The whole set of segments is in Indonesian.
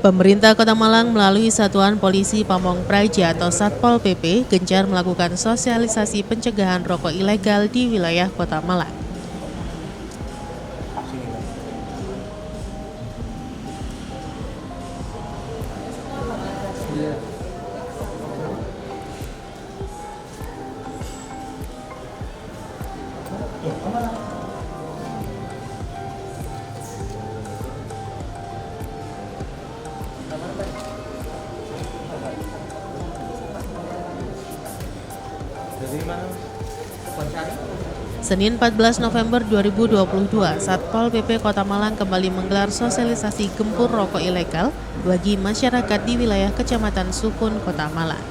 Pemerintah Kota Malang melalui Satuan Polisi Pamong Praja atau Satpol PP gencar melakukan sosialisasi pencegahan rokok ilegal di wilayah Kota Malang. Senin 14 November 2022, Satpol PP Kota Malang kembali menggelar sosialisasi gempur rokok ilegal bagi masyarakat di wilayah Kecamatan Sukun, Kota Malang.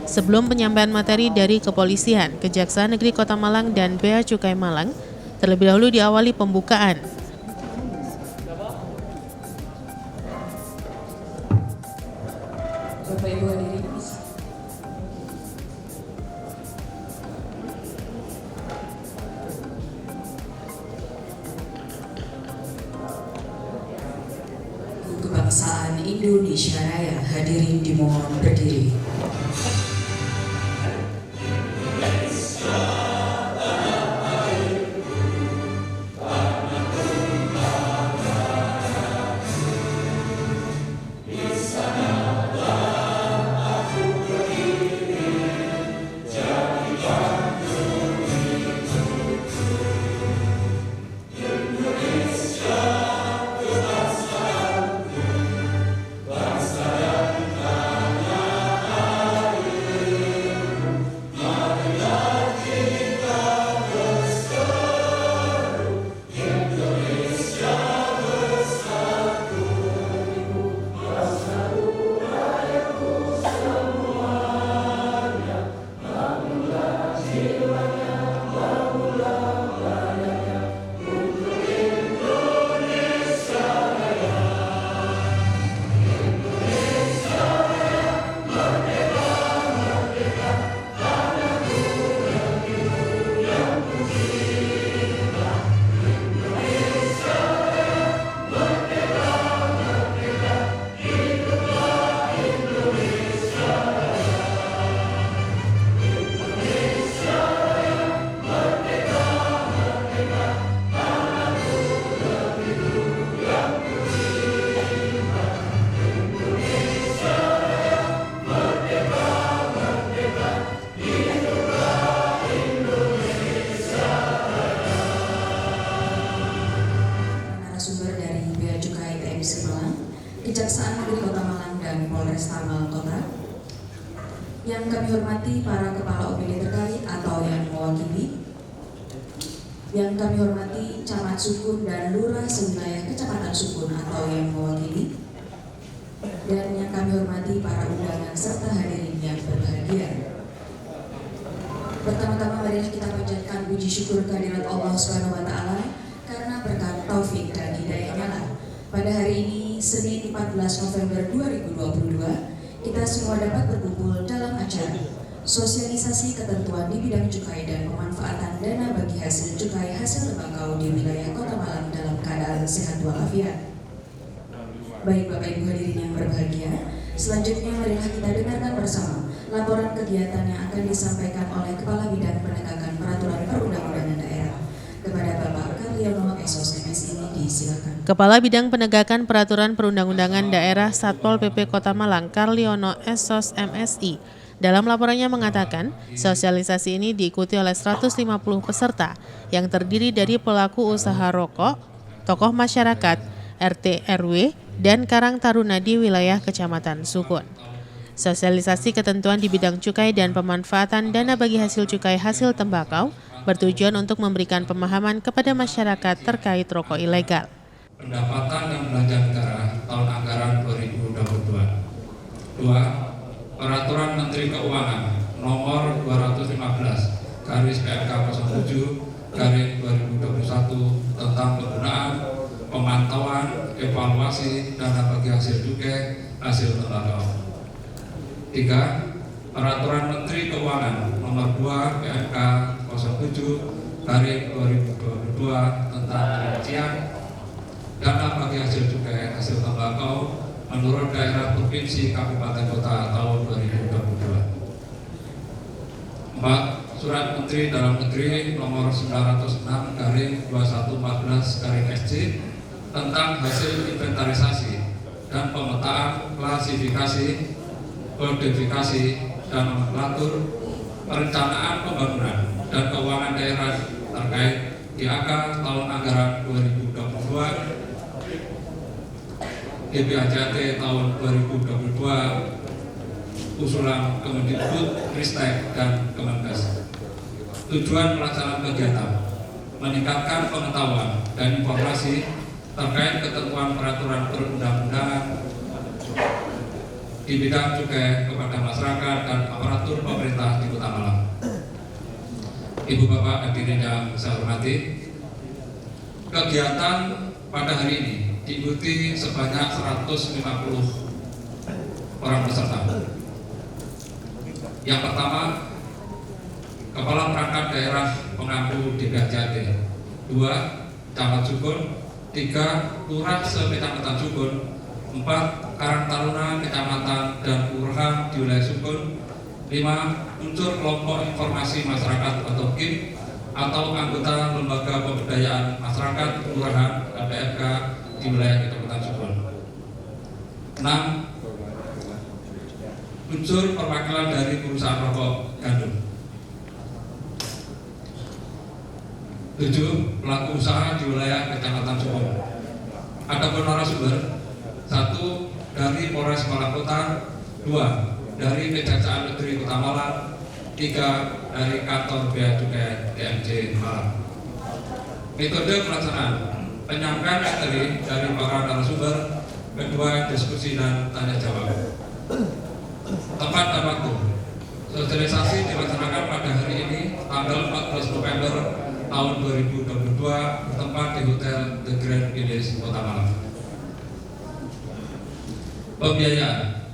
Sebelum penyampaian materi dari Kepolisian, Kejaksaan Negeri Kota Malang dan Bea Cukai Malang, terlebih dahulu diawali pembukaan. Bapak Ibu hadirin, Kebangsaan Indonesia Raya, hadirin dimohon berdiri. Narasumber dari Bea Cukai TMC Malang, Kejaksaan Negeri Kota Malang dan Polresta Malang Kota. Yang kami hormati para kepala OPD terkait atau yang mewakili. Yang kami hormati Camat Sukun dan Lurah sewilayah Kecamatan Sukun atau yang mewakili. Dan yang kami hormati para undangan serta hadirin yang berbahagia. Pertama-tama marilah kita panjatkan puji syukur kehadirat Allah Subhanahu wa taala karena berkat taufik dan hidayahnya lah. Pada hari ini Senin 14 November 2022, kita semua dapat berkumpul dalam acara sosialisasi ketentuan di bidang cukai dan pemanfaatan dana bagi hasil cukai hasil tembakau di wilayah Kota Malang dalam keadaan sehat walafiat. Baik Bapak Ibu hadirin yang berbahagia, selanjutnya marilah kita dengarkan bersama laporan kegiatan yang akan disampaikan oleh Kepala Bidang Penegakan Peraturan Perundang-undangan Daerah. Kepada Bapak Karliono SOS MSI ini disilakan. Kepala Bidang Penegakan Peraturan Perundang-undangan Daerah Satpol PP Kota Malang Karliono SOS MSI dalam laporannya mengatakan, sosialisasi ini diikuti oleh 150 peserta yang terdiri dari pelaku usaha rokok, tokoh masyarakat, RT RW, dan Karang Taruna di wilayah Kecamatan Sukun. Sosialisasi ketentuan di bidang cukai dan pemanfaatan dana bagi hasil cukai hasil tembakau bertujuan untuk memberikan pemahaman kepada masyarakat terkait rokok ilegal. Pendapatan dan belanja negara tahun anggaran 2022. 2. Peraturan Menteri Keuangan Nomor 215/PMK07/2021 tentang penggunaan, pemantauan, evaluasi dana bagi hasil cukai hasil tembakau. 3. Peraturan Menteri Keuangan Nomor 2 PMK 07/2022 tentang rincian dana bagi hasil cukai hasil tembakau menurut daerah provinsi kabupaten kota tahun 2022. 4. Surat Menteri Dalam Negeri Nomor 906/2114/SC tentang hasil inventarisasi dan pemetaan klasifikasi, kodifikasi, dan nomenklatur perencanaan pembangunan dan keuangan daerah terkait DAK tahun anggaran 2022, DBHJT tahun 2022, usulan Kemendikbud, Ristek, dan Kemenkes. Tujuan pelaksanaan kegiatan meningkatkan pengetahuan dan informasi terkait ketentuan peraturan perundang-undangan di bidang cukai kepada masyarakat dan aparatur pemerintah di Kota Malang. Ibu Bapak hadirin yang saya hormati, kegiatan pada hari ini diikuti sebanyak 150 orang peserta. Yang pertama, Kepala Perangkat Daerah Pengampu DBHJT, 2. Camat Sukun, 3. Lurah Sekecamatan Sukun, 4. Karang Taruna Kecamatan dan Kelurahan di wilayah Sukun, 5. Unsur kelompok informasi masyarakat atau KIM atau anggota lembaga pemberdayaan masyarakat kelurahan LPMK di wilayah Kecamatan Sukun, 6. Unsur perwakilan dari perusahaan rokok gandum, 7. Pelaku usaha di wilayah Kecamatan Sukun. Adapun narasumber, 1. Dari Polres Malang Kota, 2. Dari Kejaksaan Negeri Kota Malang, 3. Dari Kantor Bea Cukai DMC Malang. Metode pelaksanaan: penyampaian materi dari para narasumber, kedua diskusi dan tanya jawab. Tempat dan waktu: sosialisasi dilaksanakan pada hari ini tanggal 14 November tahun 2022 bertempat di Hotel The Grand Village Kota Malang. Pembiayaan: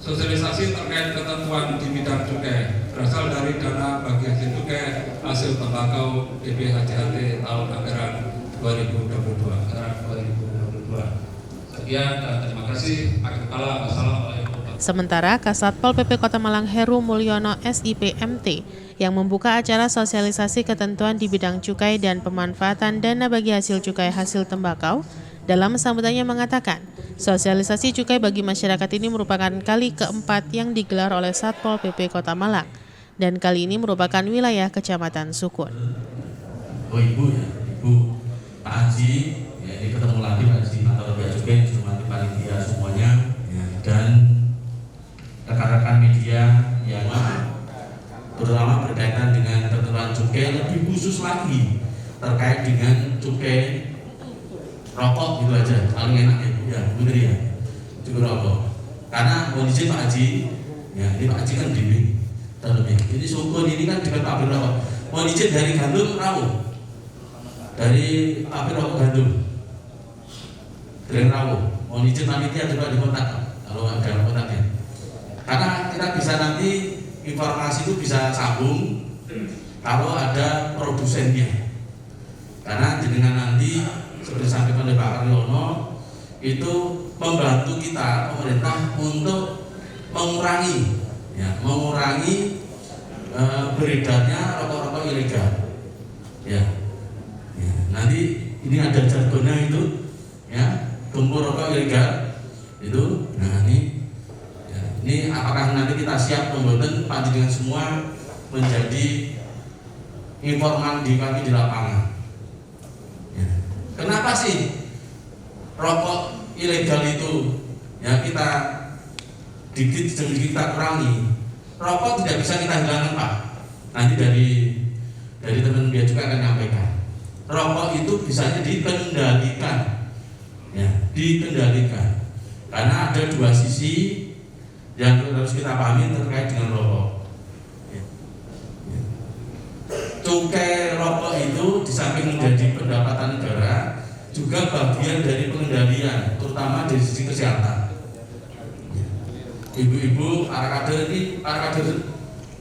sosialisasi terkait ketentuan di bidang cukai berasal dari dana bagi hasil cukai hasil tembakau DBHJT tahun anggaran 2022. Sekian dan terima kasih. Akhir kala, wassalamualaikum. Sementara Kasatpol PP Kota Malang Heru Mulyono SIPMT yang membuka acara sosialisasi ketentuan di bidang cukai dan pemanfaatan dana bagi hasil cukai hasil tembakau, dalam sambutannya mengatakan, sosialisasi cukai bagi masyarakat ini merupakan kali keempat yang digelar oleh Satpol PP Kota Malang, dan kali ini merupakan wilayah Kecamatan Sukun. Oh Ibu ya, Ibu Pak Haji, ya, ini ketemu lagi Pak Haji, Kantor Bea Cukai, dihormati panitia semuanya, ya, dan rekan-rekan media yang terutama berkaitan dengan ketentuan cukai, lebih khusus lagi terkait dengan cukai rokok gitu aja, paling enak ya Bu, ya bener ya, cukai rokok. Karena mohon izin Pak Haji, ya ini Pak Haji kan bimbing terlebih. Ini Sukun ini kan dengan pabrik rokok. Mohon izin dari gandum rawuh, dari pabrik rokok gandum, dari rawuh. Mohon izin panitia juga di kontak kalau ada kontaknya. Karena kita bisa nanti informasi itu bisa sambung kalau ada produsennya. Karena dengan nanti seperti disampaikan oleh Pak Karyono itu membantu kita pemerintah untuk mengurangi beredarnya rokok-rokok ilegal. Ya. Nanti ini ada jargonnya itu, ya, gempur rokok ilegal itu. Nah ini apakah nanti kita siap membantu panjenengan semua menjadi informan di kami di lapangan. Ya. Kenapa sih rokok ilegal itu ya kita dikit demi kita kurangi? Rokok tidak bisa kita hilangkan Pak. Nanti dari teman Bea Cukai akan menyampaikan. Rokok itu bisanya dikendalikan, ya, dikendalikan. Karena ada dua sisi yang harus kita pahami terkait dengan rokok. Cukai rokok itu di samping menjadi pendapatan negara, juga bagian dari pengendalian, terutama dari sisi kesehatan. ibu-ibu, para kader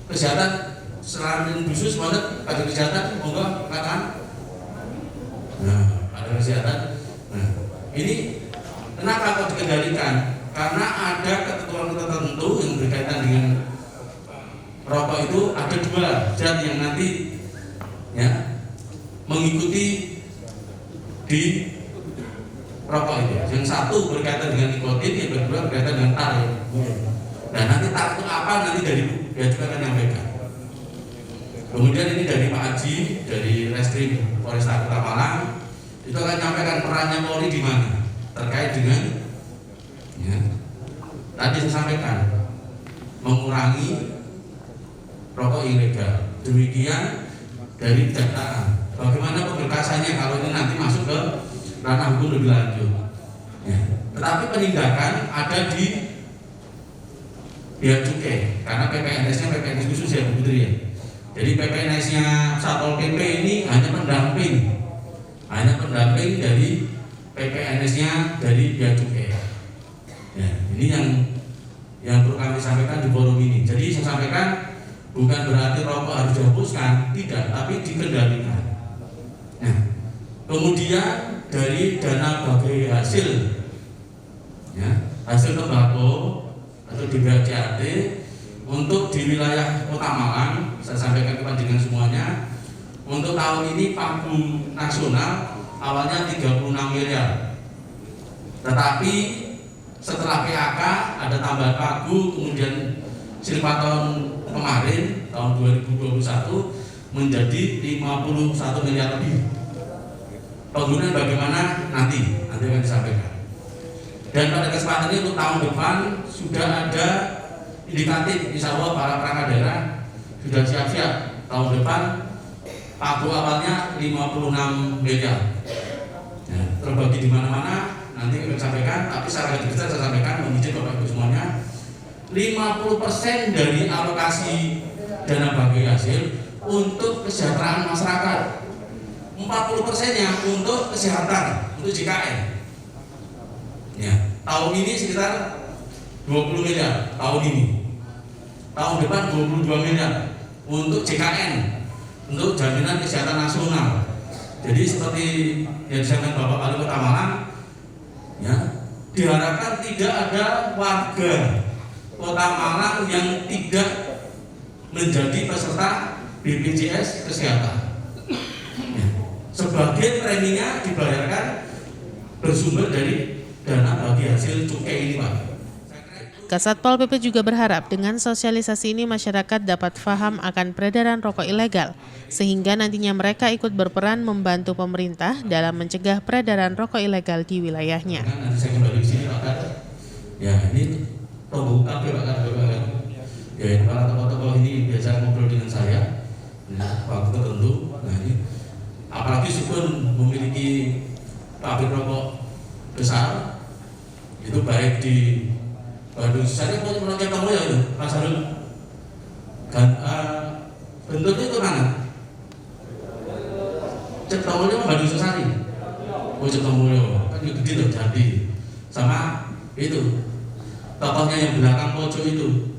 kesehatan selain khusus banget kader kesehatan, monggo katakan. Nah, kader kesehatan. Nah, ini kenapa kok dikendalikan? Karena ada ketentuan tertentu yang berkaitan dengan rokok itu, ada 2 zat yang nanti ya mengikuti di rokok itu. Yang satu berkaitan dengan nikotin, yang kedua berkaitan dengan tar. Dan nanti tar itu apa nanti dari dia juga akan nyampaikan. Kemudian ini dari Pak Haji dari Reskrim Polresta Kota Malang itu akan nyampaikan perannya Polri di mana terkait dengan ya, tadi saya sampaikan mengurangi rokok ilegal. Demikian dari kejaksaan. Bagaimana pemberkasannya kalau ini nanti masuk ke ranah hukum lebih lanjut. Ya. Tetapi penindakan ada di Bea Cukai karena PPNS-nya PPNS khusus ya Bu Putri ya. Jadi PPNS-nya Satpol PP ini hanya pendamping dari PPNS-nya dari Bea Cukai. Ya, ini yang perlu kami sampaikan di forum ini. Jadi saya sampaikan bukan berarti rokok harus dihapuskan, tidak, tapi dikendalikan. Nah, kemudian dari dana bagi hasil, ya, hasil tembakau atau di BCAT untuk di wilayah Kota Malang, saya sampaikan kepada dengan semuanya, untuk tahun ini pagu nasional awalnya 36 miliar, tetapi setelah PAK ada tambahan pagu, kemudian silpa tahun kemarin tahun 2021 menjadi 51 miliar lebih. Penggunaan bagaimana nanti akan disampaikan. Dan pada kesempatan ini untuk tahun depan sudah ada indikatif, insya Allah para perangkat daerah sudah siap-siap tahun depan pagu awalnya 56 miliar. Ya, terbagi di mana-mana nanti akan disampaikan, tapi secara garis besar saya sampaikan mengizin Bapak Ibu semuanya 50% dari alokasi dana bagi hasil untuk kesejahteraan masyarakat, 40%-nya untuk kesehatan, untuk JKN. Ya, tahun ini sekitar 20 miliar tahun ini. Tahun depan 22 miliar untuk JKN, untuk jaminan kesehatan nasional. Jadi seperti yang disampaikan Bapak Wali Kota Malang, ya, diharapkan tidak ada warga Kota Malang yang tidak menjadi peserta BPJS Kesehatan. Ya. Sebagian preminya dibayarkan bersumber dari dana bagi hasil cukai ini, Pak. Kasatpol PP juga berharap dengan sosialisasi ini masyarakat dapat paham akan peredaran rokok ilegal, sehingga nantinya mereka ikut berperan membantu pemerintah dalam mencegah peredaran rokok ilegal di wilayahnya. Nanti saya kembali ke sini, Pak. Ya, ini tombol kafe, Pak. Ya, ini para tokoh-tokoh ini biasa ngobrol dengan saya. Nah, waktu tertentu. Nah, ini apalagi Sukun memiliki pabrik rokok besar, itu baik di Bandung. Saya mau menanya kamu ya, Pak Sarul. Dan bentuknya itu mana? Cetomulyo Bandung Sesari. Oh, Cetomulyo kan gede loh, jadi sama itu tokohnya yang belakang pojok itu,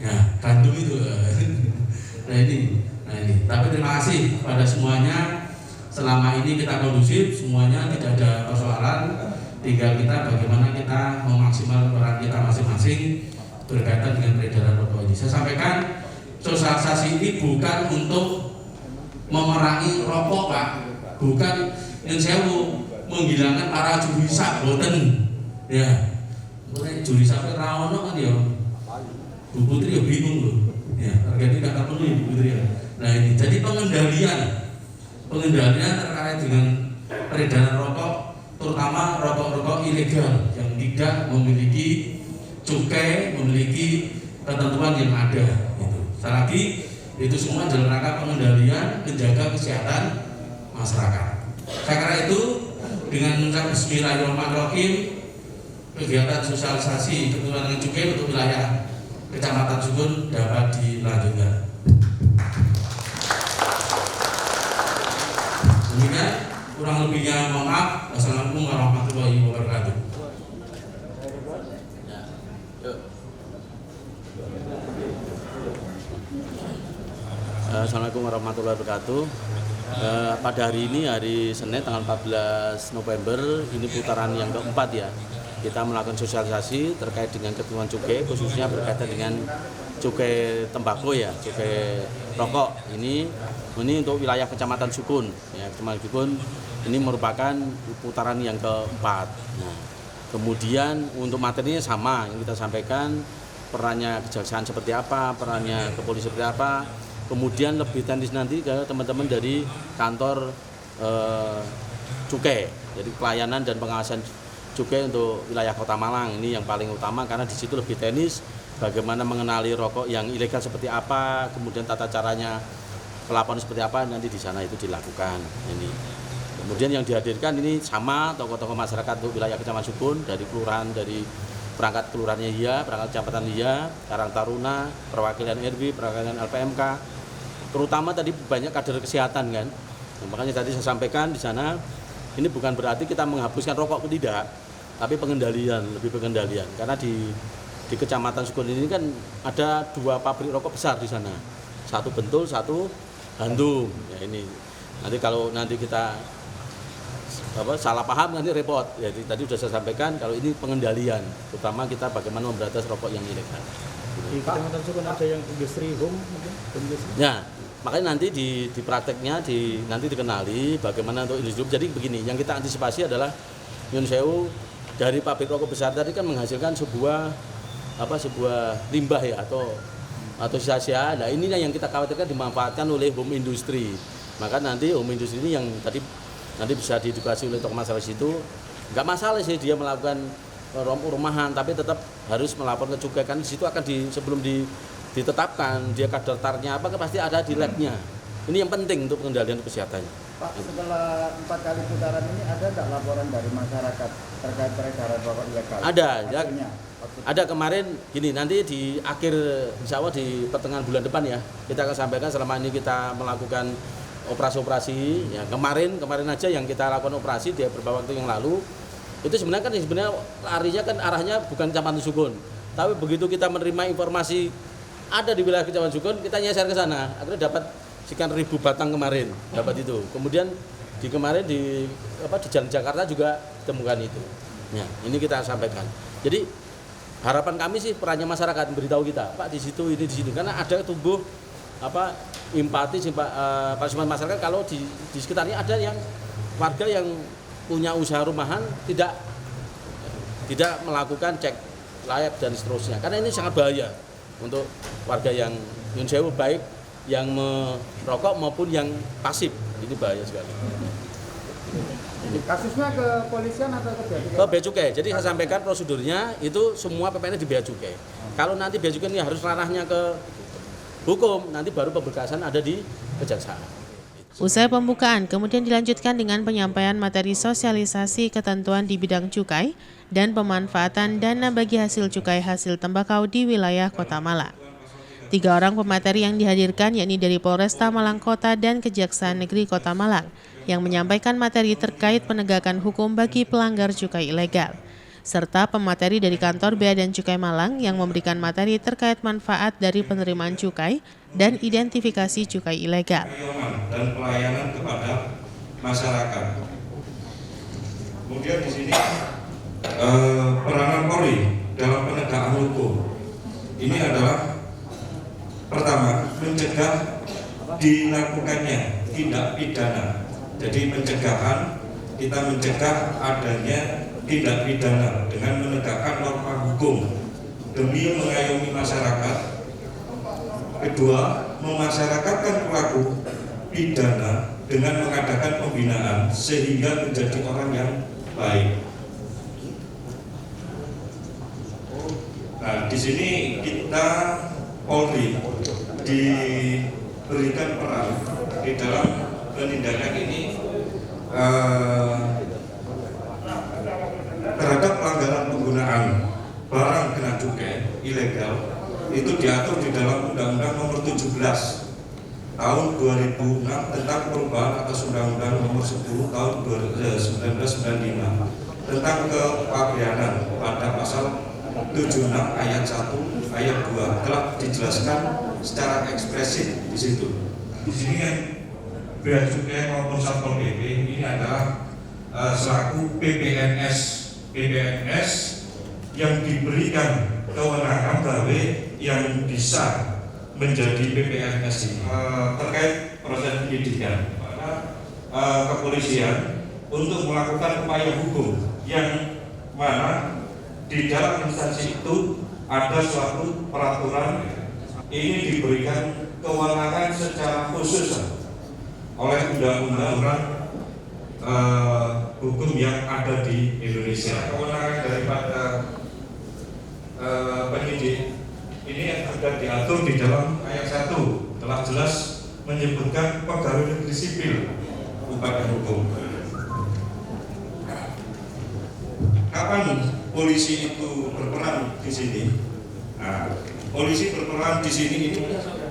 ya Bandung itu. Nah ini. Tapi terima kasih kepada semuanya. Selama ini kita kondusif, semuanya tidak ada persoalan. Tinggal kita bagaimana kita memaksimalkan peran kita masing-masing berkaitan dengan peredaran rokok ini. Saya sampaikan sosialisasi ini bukan untuk memerangi rokok, Pak. Bukan yang saya mau menghilangkan para juri hisab, boten. Ya, juri hisab rawono kan ya. Bu Putri ya bingung loh. Ya, harganya tidak perlu Bu Putri ya. Nah ini jadi pengendalian terkait dengan peredaran rokok, terutama rokok-rokok ilegal yang tidak memiliki cukai, memiliki ketentuan yang ada. Gitu. Sekali lagi, itu semua dalam rangka pengendalian, menjaga kesehatan masyarakat. Saya kira itu dengan mengucap Bismillahirrahmanirrahim, kegiatan sosialisasi ketentuan dengan cukai untuk wilayah Kecamatan Sukun dapat dilanjutkan. Demikian, kurang lebihnya mohon maaf. Wassalamualaikum warahmatullahi wabarakatuh. Assalamualaikum warahmatullahi wabarakatuh. Pada hari ini, hari Senin tanggal 14 November, ini putaran yang keempat ya. Kita melakukan sosialisasi terkait dengan ketentuan cukai, khususnya berkaitan dengan cukai tembakau ya, cukai rokok. Ini untuk wilayah Kecamatan Sukun. Ya, Kecamatan Sukun ini merupakan putaran yang keempat. Nah, kemudian untuk materinya sama yang kita sampaikan, perannya kejaksaan seperti apa, perannya kepolisian seperti apa. Kemudian lebih teknis nanti ke teman-teman dari kantor cukai, jadi pelayanan dan pengawasan cukai untuk wilayah Kota Malang ini yang paling utama karena di situ lebih teknis, bagaimana mengenali rokok yang ilegal seperti apa, kemudian tata caranya pelaporan seperti apa nanti di sana itu dilakukan. Ini. Kemudian yang dihadirkan ini sama tokoh-tokoh masyarakat untuk wilayah Kecamatan Sukun dari kelurahan, dari perangkat kelurahannya iya, perangkat kecamatan iya, Karang Taruna, perwakilan RW, perwakilan LPMK. Terutama tadi banyak kader kesehatan kan, nah, makanya tadi saya sampaikan di sana ini bukan berarti kita menghapuskan rokok tidak, tapi pengendalian, lebih pengendalian karena di Kecamatan Sukun ini kan ada 2 pabrik rokok besar di sana, satu Bentul, satu Bandung. Ya ini nanti kalau nanti kita salah paham nanti repot. Jadi tadi sudah saya sampaikan kalau ini pengendalian, terutama kita bagaimana memberantas rokok yang ilegal. Di Kecamatan Sukun ada yang industri home mungkin? Ya, makanya nanti di prakteknya nanti dikenali bagaimana untuk industri. Jadi begini, yang kita antisipasi adalah Nyun Sewu dari pabrik rokok besar tadi kan menghasilkan sebuah limbah ya atau sisa-sisa. Nah, ininya yang kita khawatirkan dimanfaatkan oleh home industry. Maka nanti home industry ini yang tadi nanti bisa diedukasi oleh tokoh masyarakat itu. Enggak masalah sih dia melakukan rumahan, tapi tetap harus melapor ke cukai kan di situ akan sebelum ditetapkan dia kadar tarnya apa pasti ada di labnya. Ini yang penting untuk pengendalian kesehatannya. Pak, setelah 4 kali putaran ini ada nggak laporan dari masyarakat terkait peredaran rokok ilegal? Ada, ya. Ada kemarin gini, nanti di akhir insya Allah di pertengahan bulan depan ya kita akan sampaikan selama ini kita melakukan operasi-operasi ya kemarin aja yang kita lakukan operasi di beberapa waktu yang lalu itu sebenarnya larinya kan arahnya bukan Kecamatan Sukun, tapi begitu kita menerima informasi ada di wilayah Kecamatan Sukun kita nyeser ke sana, akhirnya dapat sekian ribu batang kemarin dapat itu. Kemudian di Jalan Jakarta juga temukan itu. Ya, ini kita sampaikan. Jadi harapan kami sih perannya masyarakat memberitahu kita, Pak di situ ini di sini karena ada tumbuh empati partisipan masyarakat kalau di sekitarnya ada yang warga yang punya usaha rumahan tidak melakukan cek lab dan seterusnya karena ini sangat bahaya untuk warga yang Nyun Sewu baik yang merokok maupun yang pasif, ini bahaya sekali. Kasusnya ke polisian atau ke bea cukai? Ke bea cukai. Jadi saya sampaikan prosedurnya itu semua PPN di bea cukai. Kalau nanti bea cukai ini harus ranahnya ke hukum, nanti baru pemberkasan ada di kejaksaan. Usai pembukaan, kemudian dilanjutkan dengan penyampaian materi sosialisasi ketentuan di bidang cukai dan pemanfaatan dana bagi hasil cukai hasil tembakau di wilayah Kota Malang. 3 orang pemateri yang dihadirkan yakni dari Polresta Malang Kota dan Kejaksaan Negeri Kota Malang yang menyampaikan materi terkait penegakan hukum bagi pelanggar cukai ilegal, serta pemateri dari kantor Bea dan Cukai Malang yang memberikan materi terkait manfaat dari penerimaan cukai dan identifikasi cukai ilegal. Dan pelayanan kepada masyarakat. Kemudian di sini peranan Polri dalam penegakan hukum ini adalah pertama mencegah dilakukannya tindak pidana. Jadi pencegahan, kita mencegah adanya tindak pidana dengan menegakkan norma hukum demi mengayomi masyarakat. Kedua, memasyarakatkan pelaku pidana dengan mengadakan pembinaan sehingga menjadi orang yang baik. Nah, di sini kita Polri diberikan peran di dalam penindakan ini terhadap pelanggaran penggunaan barang kena cukai ilegal itu diatur di dalam Undang-Undang Nomor 17 Tahun 2006 tentang perubahan atas Undang-Undang Nomor 10 Tahun 1995 tentang kepabeanan pada pasal 76 ayat 1 ayat 2 telah dijelaskan secara ekspresif di situ. Di sini yang Bea Cukai maupun Satpol PP ini adalah selaku PPNS yang diberikan kewenangan gawe yang bisa menjadi PPNS ini terkait proses penyidikan. Kepolisian untuk melakukan upaya hukum yang mana di dalam instansi itu ada suatu peraturan ini diberikan kewenangan secara khusus oleh undang-undang hukum yang ada di Indonesia. Kewenangan daripada penyidik ini yang sudah diatur di dalam ayat 1 telah jelas menyebutkan pegawai negeri sipil badan hukum. Kapan polisi itu berperan di sini? Nah, polisi berperan di sini ini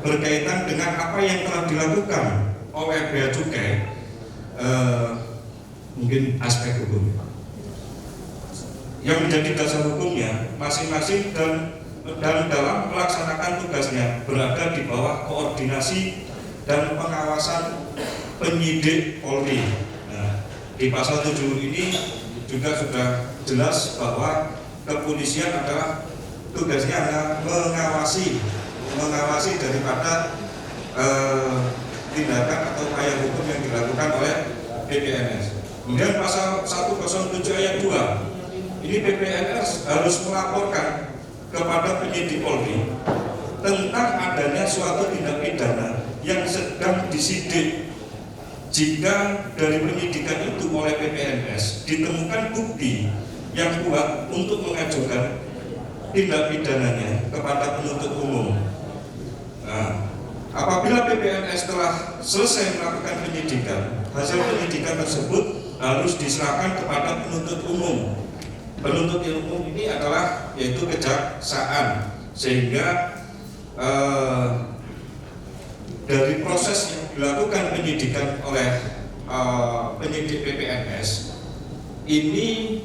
berkaitan dengan apa yang telah dilakukan oleh Bea Cukai, mungkin aspek hukum. Yang menjadi dasar hukumnya masing-masing dan dalam melaksanakan tugasnya berada di bawah koordinasi dan pengawasan penyidik Polri. Nah, di pasal 7 ini juga sudah jelas bahwa kepolisian adalah tugasnya adalah mengawasi daripada tindakan atau upaya hukum yang dilakukan oleh PPNS. Kemudian pasal 107 ayat 2 ini PPNS harus melaporkan kepada penyidik Polri tentang adanya suatu tindak pidana yang sedang disidik. Jika dari penyidikan itu oleh PPNS ditemukan bukti yang kuat untuk mengajukan tindak pidananya kepada penuntut umum. Nah, apabila PPNS telah selesai melakukan penyidikan, hasil penyidikan tersebut harus diserahkan kepada penuntut umum. Penuntut umum ini adalah yaitu kejaksaan, sehingga dari proses yang dilakukan penyidikan oleh penyidik PPNS ini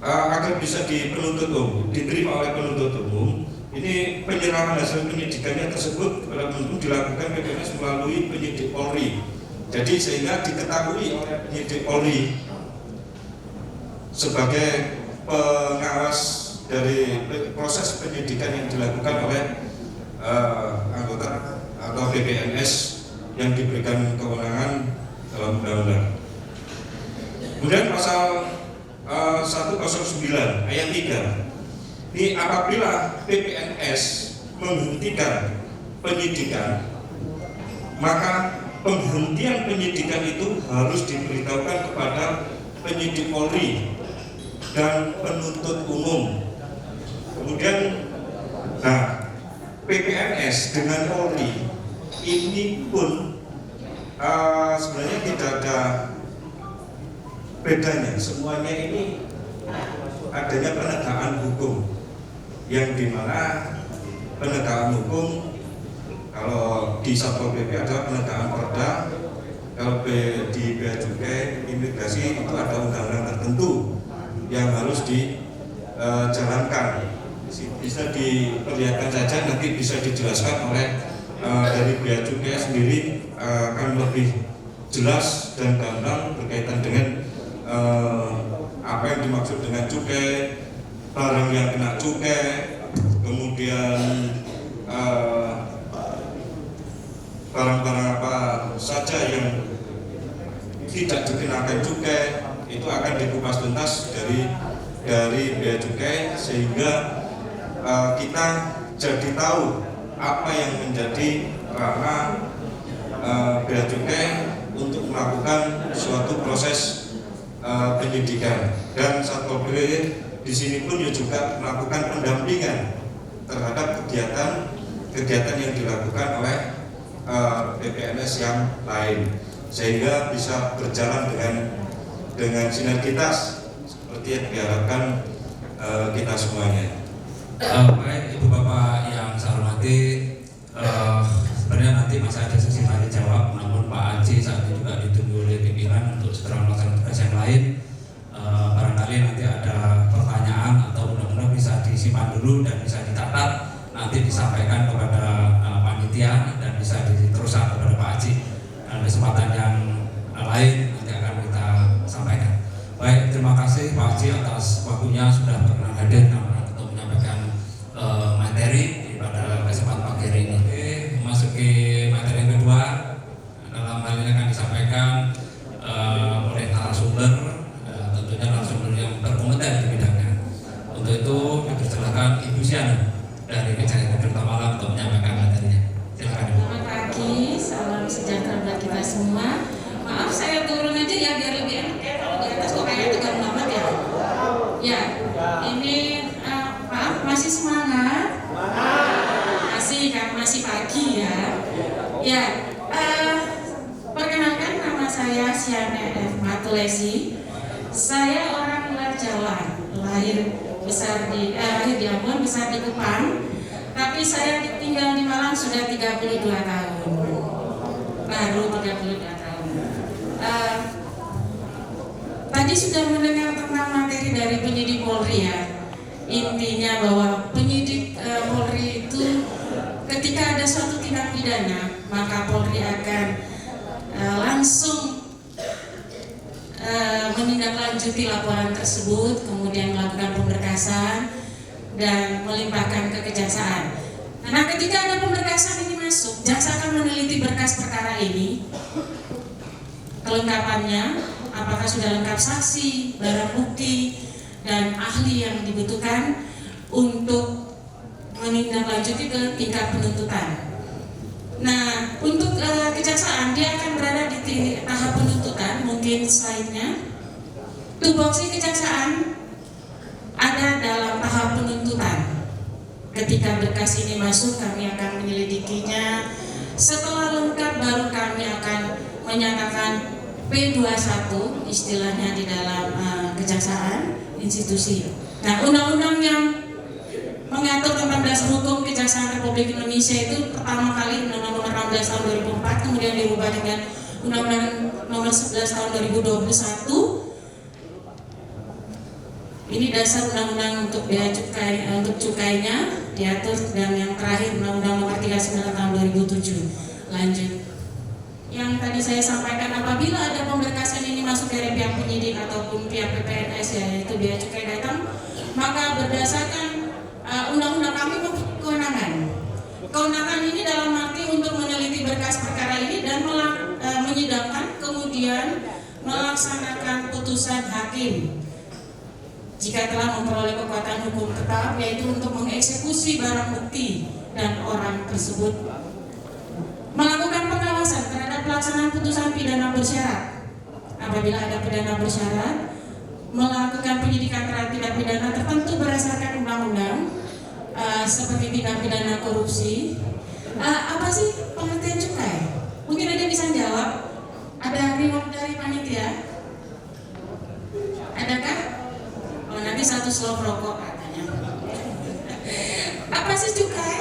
agar bisa diterima oleh penuntut umum. Ini penyerahan hasil penyidikannya tersebut kepada penuntut umum dilakukan PPNS melalui penyidik Polri. Jadi sehingga diketahui oleh penyidik Polri sebagai pengawas dari proses penyidikan yang dilakukan oleh anggota atau PPNS yang diberikan kewenangan dalam undang-undang. Kemudian pasal 109 ayat 3 ini apabila PPNS menghentikan penyidikan, maka penghentian penyidikan itu harus diberitahukan kepada penyidik Polri dan penuntut umum. Kemudian PPNS dengan Polri ini pun sebenarnya tidak ada bedanya. Semuanya ini adanya penegakan hukum, yang dimana penegakan hukum kalau di Satpol PP adalah penegakan perda, kalau di Bea Cukai imigrasi itu ada undang-undang tertentu yang harus dijalankan. Bisa diperlihatkan saja, nanti bisa dijelaskan oleh dari Bea Cukai sendiri akan lebih jelas dan gamblang berkaitan dengan apa yang dimaksud dengan cukai, barang yang kena cukai, kemudian barang-barang apa saja yang tidak dikenakan cukai itu akan dikupas tuntas dari Bea Cukai, sehingga kita jadi tahu apa yang menjadi ranah Bea Cukai untuk melakukan suatu proses penyidikan. Dan Satpol PP di sini pun juga melakukan pendampingan terhadap kegiatan yang dilakukan oleh PPNS yang lain, sehingga bisa berjalan dengan sinergitas seperti yang diharapkan kita semuanya. Baik Ibu Bapak yang saya hormati, sebenarnya nanti masih ada sesi tanya jawab, namun Pak Aji saat ini juga ditunggu oleh pimpinan untuk segera melaksanakan tugas yang lain. Barangkali nanti ada pertanyaan atau mudah-mudahan bisa disimpan dulu dan bisa dicatat. nanti disampaikan kepada panitia dan bisa diteruskan kepada Pak Haji. Dan kesempatan yang lain nanti akan kita sampaikan. Baik, terima kasih Pak Haji atas waktunya sudah berkenan hadir untuk menyampaikan materi pada kesempatan pagi hari ini. Oke, memasuki materi yang kedua, dalam hal ini akan disampaikan oleh narasumber, tentunya narasumber yang berkompeten di bidangnya. Untuk itu dipersilakan Ibu Siana dari Kejayaan Kota Malang untuk menyampaikan materinya. Silakan Ibu. Selamat pagi, salam sejahtera buat kita semua. Maaf saya turun aja ya biar lebih enak ya, kalau di atas kok kayak tegang banget ya. Ya, ini maaf masih semangat. Masih pagi ya. Ya, perkenalkan nama saya Siana F. Matulesi. Saya orang luar Jawa, lahir di Ambon, besar di Kupang. Tapi saya tinggal di Malang sudah 32 tahun. Baru 32 tahun. Tadi sudah mendengar tentang materi dari penyidik Polri ya. Intinya bahwa penyidik Polri itu ketika ada suatu tindak pidana, maka Polri akan langsung menindaklanjuti laporan tersebut, kemudian melakukan pemberkasan dan melimpahkan ke kejaksaan. Nah, ketika ada pemberkasan ini masuk, jaksa akan meneliti berkas perkara ini, kelengkapannya, apakah sudah lengkap saksi, barang bukti, dan ahli yang dibutuhkan untuk menindaklanjuti ke tingkat penuntutan. Nah, untuk kejaksaan dia akan berada di tahap penuntutan. Mungkin slide-nya. Tupoksi kejaksaan ada dalam tahap penuntutan. Ketika berkas ini masuk, kami akan menyelidikinya. Setelah lengkap, baru kami akan menyatakan P21 istilahnya di dalam kejaksaan institusi. Nah, undang-undang yang mengatur tentang dasar hukum Kejaksaan Republik Indonesia itu pertama kali Undang-Undang Nomor 16 Tahun 2004, kemudian dirubah dengan Undang-Undang Nomor 11 Tahun 2021. Ini dasar undang-undang untuk bea cukai, untuk cukainya diatur, dan yang terakhir Undang-Undang Nomor 39 Tahun 2007. Lanjut. Yang tadi saya sampaikan, apabila ada pemberkasan ini masuk dari pihak penyidik ataupun pihak PPNS, yaitu bea cukai datang, maka berdasarkan undang-undang kami mempunyai kewenangan. Kewenangan ini dalam arti untuk meneliti berkas perkara ini dan menyidangkan, kemudian melaksanakan putusan hakim jika telah memperoleh kekuatan hukum tetap, yaitu untuk mengeksekusi barang bukti dan orang tersebut, melakukan pengawasan terhadap pelaksanaan putusan pidana bersyarat. Apabila ada pidana bersyarat, melakukan penyidikan terhadap tindak pidana tertentu berdasarkan undang-undang, seperti tindak pidana korupsi. Apa sih pengertian cukai? Mungkin ada bisa jawab. Ada reward dari panitia? Adakah? Oh, nanti satu slop rokok katanya. Apa sih cukai?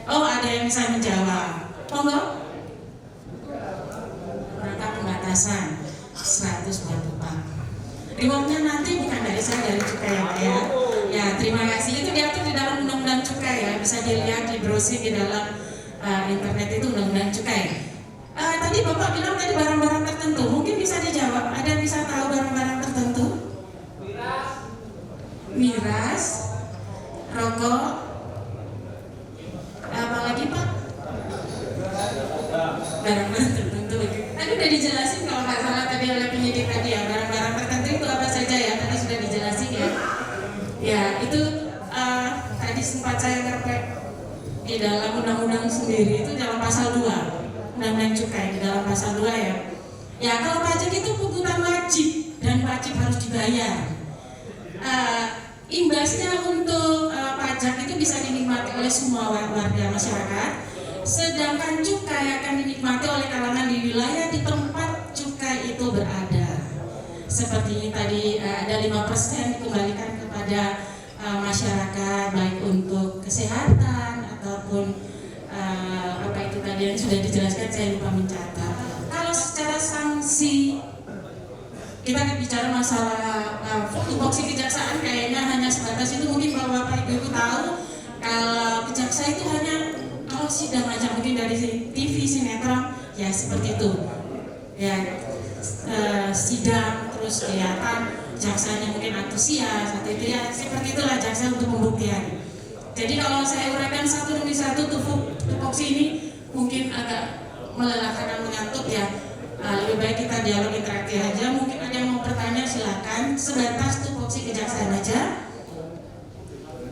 Oh, ada yang bisa menjawab. Monggo. Rangka pembatasan 100 buat upah. Rewardnya nanti bukan dari saya, dari cukai ya. Ya, terima kasih. Itu diatur di dalam undang-undang cukai ya. Bisa dilihat di browsing di dalam internet itu undang-undang cukai. Tadi Bapak bilang tadi barang-barang tertentu. Mungkin bisa dijawab. Ada yang bisa tahu barang-barang tertentu? Miras, rokok, apa lagi Pak? Barang-barang tertentu. Tadi udah dijelasin kalau nggak salah tadi oleh penyidik tadi ya, barang-barang tertentu itu apa saja ya, tadi sudah dijelasin ya. Ya, itu tadi sempat saya ngerpek di dalam undang-undang sendiri, itu dalam pasal 2 undang-undang cukai, di dalam pasal 2 ya. Ya, kalau pajak itu pungutan wajib dan wajib harus dibayar. Imbasnya untuk pajak itu bisa dinikmati oleh semua warga masyarakat, sedangkan cukai akan dinikmati oleh kalangan di wilayah di tempat cukai itu berada. Seperti tadi ada 5% dikembalikan kepada masyarakat, baik untuk kesehatan ataupun apa itu tadi yang sudah dijelaskan, saya lupa mencatat. Kalau secara sanksi kita bicara masalah tupoksi kejaksaan kayaknya hanya sebatas itu. Mungkin kalau Bapak Ibu tahu, kalau kejaksaan itu hanya kalau sidang aja, mungkin dari TV, sinetron, ya seperti itu. Ya, sidang terus kelihatan jaksanya mungkin antusias atau itu, ya seperti itulah jaksa untuk pembuktian. Jadi kalau saya uraikan satu demi satu tupoksi ini mungkin agak melelahkan dan mengantuk ya. Lebih baik kita dialog interaktif aja. Mungkin ada yang mau bertanya, silakan. Sebatas tupoksi kejaksaan aja.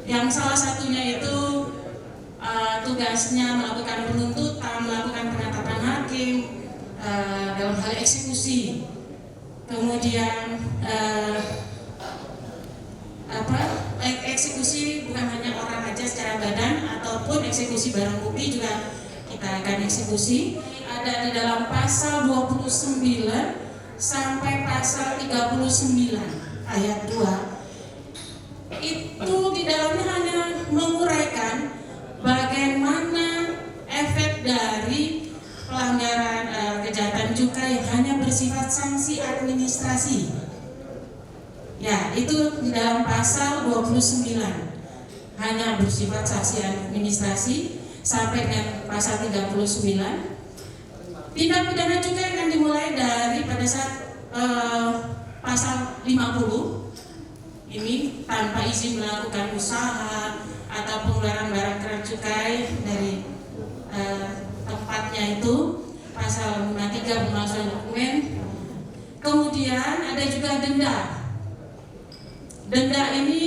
Yang salah satunya itu tugasnya melakukan penuntutan, melakukan penetapan hakim dalam hal eksekusi. Kemudian eksekusi bukan hanya orang aja secara badan, ataupun eksekusi barang bukti juga kita akan eksekusi. Ada di dalam pasal 29 sampai pasal 39 ayat 2. Itu di dalamnya hanya menguraikan bagaimana efek dari pelanggaran kejahatan cukai hanya bersifat sanksi administrasi. Ya, itu di dalam pasal 29 hanya bersifat sanksi administrasi sampai dengan pasal 39. Tindak pidana cukai akan dimulai dari pada saat pasal 50 ini tanpa izin melakukan usaha atau pengeluaran barang kena cukai dari tempatnya itu, pasal 53 pemalsuan dokumen. Kemudian ada juga denda. Denda ini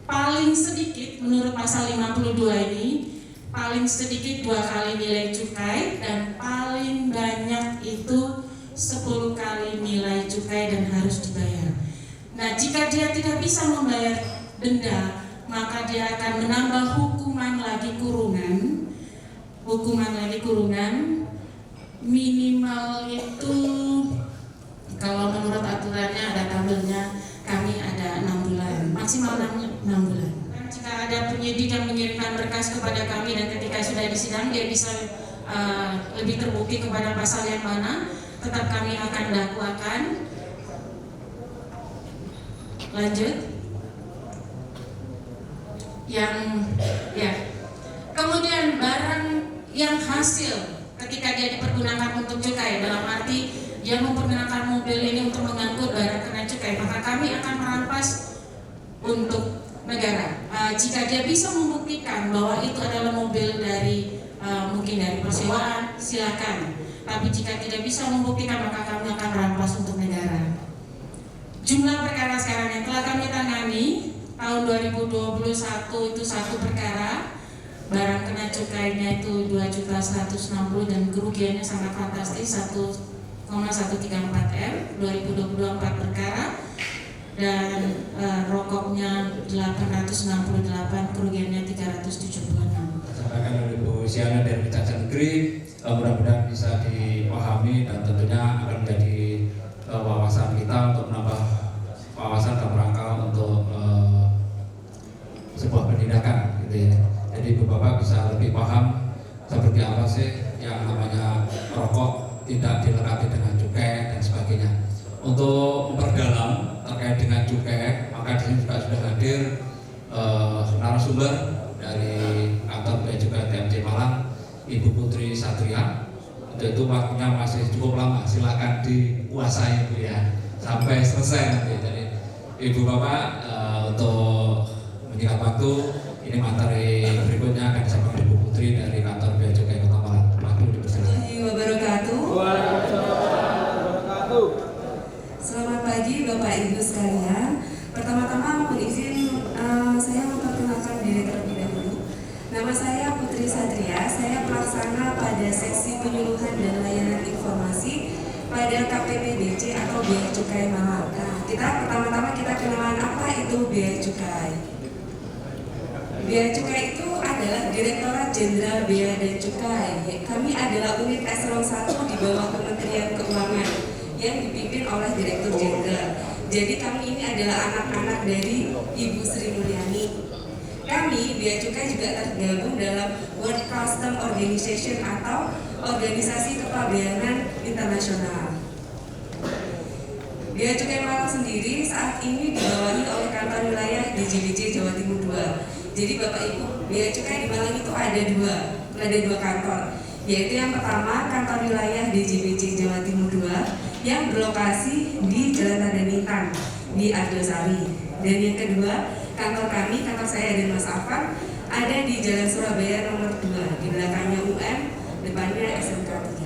paling sedikit menurut pasal 52 ini paling sedikit 2 kali nilai cukai, dan paling banyak itu 10 kali nilai cukai dan harus dibayar. Nah, jika dia tidak bisa membayar denda, maka dia akan menambah hukuman lagi kurungan. Minimal itu kalau menurut aturannya ada tabelnya, kami ada 6 bulan, maksimal 6 bulan. Jika ada penyidik yang mengirimkan berkas kepada kami dan ketika sudah disidang dia bisa lebih terbukti kepada pasal yang mana, tetap kami akan dakwakan. Lanjut. Kemudian barang yang hasil ketika dia dipergunakan untuk cukai, dalam arti dia mempergunakan mobil ini untuk mengangkut barang kena cukai, maka kami akan merampas untuk negara. Jika dia bisa membuktikan bahwa itu adalah mobil dari mungkin dari persewaan, silakan. Tapi jika tidak bisa membuktikan, maka kami akan rampas untuk negara. Jumlah perkara sekarang yang telah kami tangani tahun 2021 itu 1 perkara, barang kena cukainya itu 2.160.000 dan kerugiannya sangat fantastis 1,134 M. 2022 4 perkara dan rokoknya 868, kerugiannya 376. Sampaikan oleh Bu Siana dari Kejaksaan Negeri, mudah-mudahan bisa dipahami dan tentunya akan menjadi wawasan kita untuk menambah wawasan dalam rangka untuk sebuah penindakan, gitu ya. Jadi Bapak bisa lebih paham seperti apa sih yang namanya rokok tidak dilengkapi dengan cukai dan sebagainya. Untuk memperdalam terkait dengan cukai, maka di sini juga sudah hadir narasumber dari kantor Bea Cukai TMC Malang, Ibu Putri Satria. Untuk itu waktunya masih cukup lama, silakan dikuasai Bu ya, sampai selesai nanti. Jadi Ibu Bapak untuk menyingkat waktu, ini materi berikutnya akan disampaikan Ibu Putri dari kantor Bea Cukai Kota Malang. Waktu dipersilakan. Selamat pagi Bapak Ibu sekalian. Pertama-tama mohon izin saya memperkenalkan diri terlebih dahulu. Nama saya Putri Satria. Saya pelaksana pada seksi penyuluhan dan layanan informasi pada KPPBC atau Bea Cukai Malang. Nah, pertama-tama kita kenalan apa itu Bea Cukai. Bea Cukai itu adalah Direktorat Jenderal Bea dan Cukai. Kami adalah unit eselon 1 di bawah Kementerian Keuangan yang dipimpin oleh Direktur Jenderal. Jadi kami ini adalah anak-anak dari Ibu Sri Mulyani. Kami Bea Cukai juga tergabung dalam World Customs Organization atau Organisasi Kepabeanan Internasional. Bea Cukai Malang sendiri saat ini dibawahi oleh kantor wilayah DJBJ Jawa Timur 2. Jadi Bapak Ibu, Bea Cukai di Malang itu ada dua kantor, yaitu yang pertama kantor wilayah DJBJ Jawa Timur 2 yang berlokasi di Jalan Tanda Nintang di Argosari, dan yang kedua kantor kami, kantor saya dan Mas Afan ada di Jalan Surabaya nomor 2, di belakangnya UM, depannya SMK 3.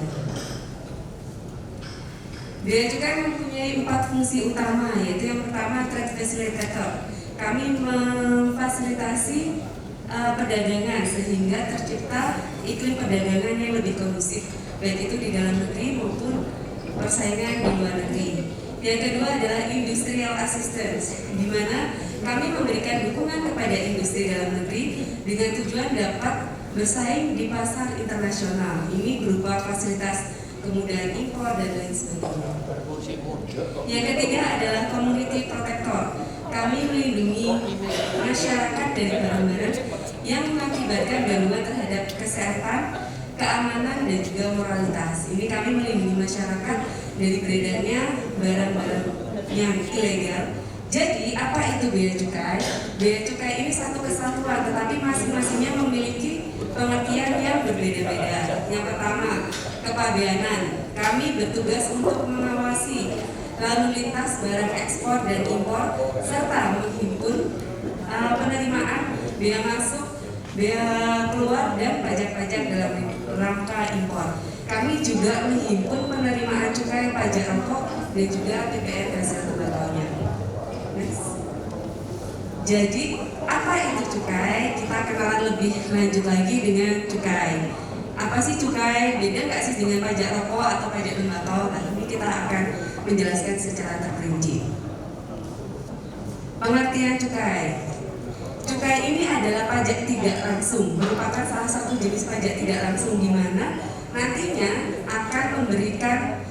Bea Cukai mempunyai 4 fungsi utama, yaitu yang pertama trade facilitator. Kami memfasilitasi perdagangan sehingga tercipta iklim perdagangan yang lebih kondusif, baik itu di dalam negeri maupun persaingan di luar negeri. Yang kedua adalah industrial assistance, di mana kami memberikan dukungan kepada industri dalam negeri dengan tujuan dapat bersaing di pasar internasional. Ini berupa fasilitas kemudahan impor dan lain sebagainya. Yang ketiga adalah community protector. Kami melindungi masyarakat dari barang-barang yang mengakibatkan gangguan terhadap kesehatan, keamanan, dan juga moralitas. Ini kami melindungi masyarakat dari beredarnya barang-barang yang ilegal. Jadi apa itu bea cukai? Bea cukai ini satu kesatuan, tetapi masing-masingnya memiliki pengertian yang berbeda-beda. Yang pertama, kepabeanan. Kami bertugas untuk mengawasi lalu lintas barang ekspor dan impor serta menghimpun penerimaan bea masuk, bea keluar, dan pajak-pajak dalam rangka impor. Kami juga menghimpun penerimaan cukai pajak rokok dan juga PPN hasil tembakaunya. Jadi apa itu cukai? Kita kenalan lebih lanjut lagi dengan cukai. Apa sih cukai? Beda nggak sih dengan pajak rokok atau pajak tembakau? Nah, ini kita akan menjelaskan secara terperinci. Pengertian cukai. Cukai ini adalah pajak tidak langsung, merupakan salah satu jenis pajak tidak langsung di mana nantinya akan memberikan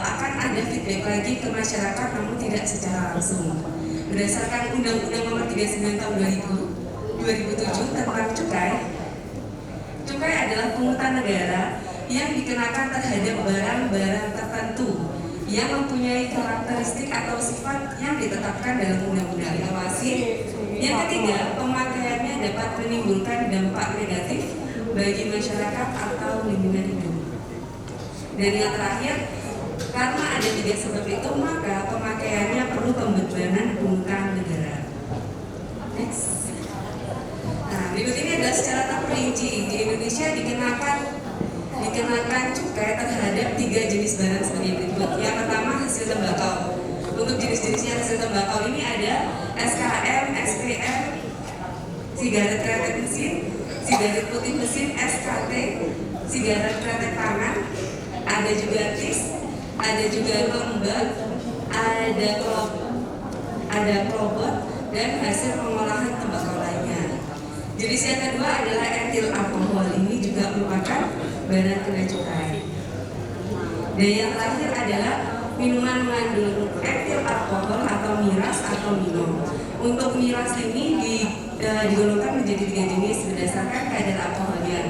akan ada feedback lagi ke masyarakat, namun tidak secara langsung. Berdasarkan Undang-Undang Nomor 39 Tahun 2007 tentang cukai, cukai adalah pungutan negara yang dikenakan terhadap barang-barang tertentu yang mempunyai karakteristik atau sifat yang ditetapkan dalam undang-undang. Yang ketiga, pemakaiannya dapat menimbulkan dampak negatif bagi masyarakat atau lingkungan hidup. Dan yang terakhir, karena ada 3 sebab itu, maka pemakaiannya perlu pembebanan pungutan negara. Next. Nah, berikut ini adalah secara terperinci di Indonesia dikenakan cukai terhadap 3 jenis barang sebagai berikut. Yang pertama, hasil tembakau. Untuk jenis-jenisnya hasil tembakau ini ada SKM, SPM, sigaret kretek mesin, sigaret putih mesin, SKT, sigaret kretek tangan, ada juga TIS, ada juga lembab, ada klobot, dan hasil pengolahan tembakau lainnya. Jenis yang kedua adalah etil alkohol. Ini juga merupakan barang kena cukai. Dan yang terakhir adalah minuman mengandung etil alkohol atau miras atau minum. Untuk miras ini digolongkan menjadi 3 jenis berdasarkan kadar alkoholnya,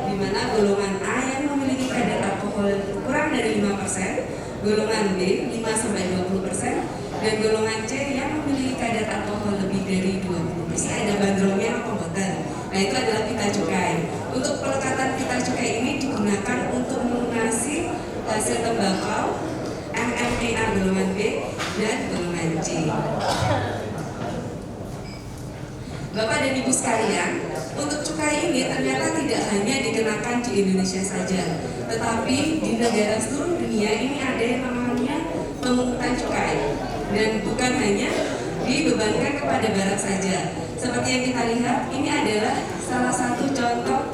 di mana golongan A yang memiliki kadar alkohol kurang dari 5%, golongan B 5-20%, dan golongan C yang memiliki kadar alkohol lebih dari 20%. Ada bandrolnya atau boten. Nah, itu adalah pita cukai. Untuk pelekatan pita cukai ini digunakan untuk melunasi hasil tembakau, MMEA golongan B dan golongan C. Bapak dan Ibu sekalian, untuk cukai ini ternyata tidak hanya dikenakan di Indonesia saja, tetapi di negara seluruh dunia ini ada yang namanya pemungutan cukai, dan bukan hanya dibebankan kepada barang saja. Seperti yang kita lihat, ini adalah salah satu contoh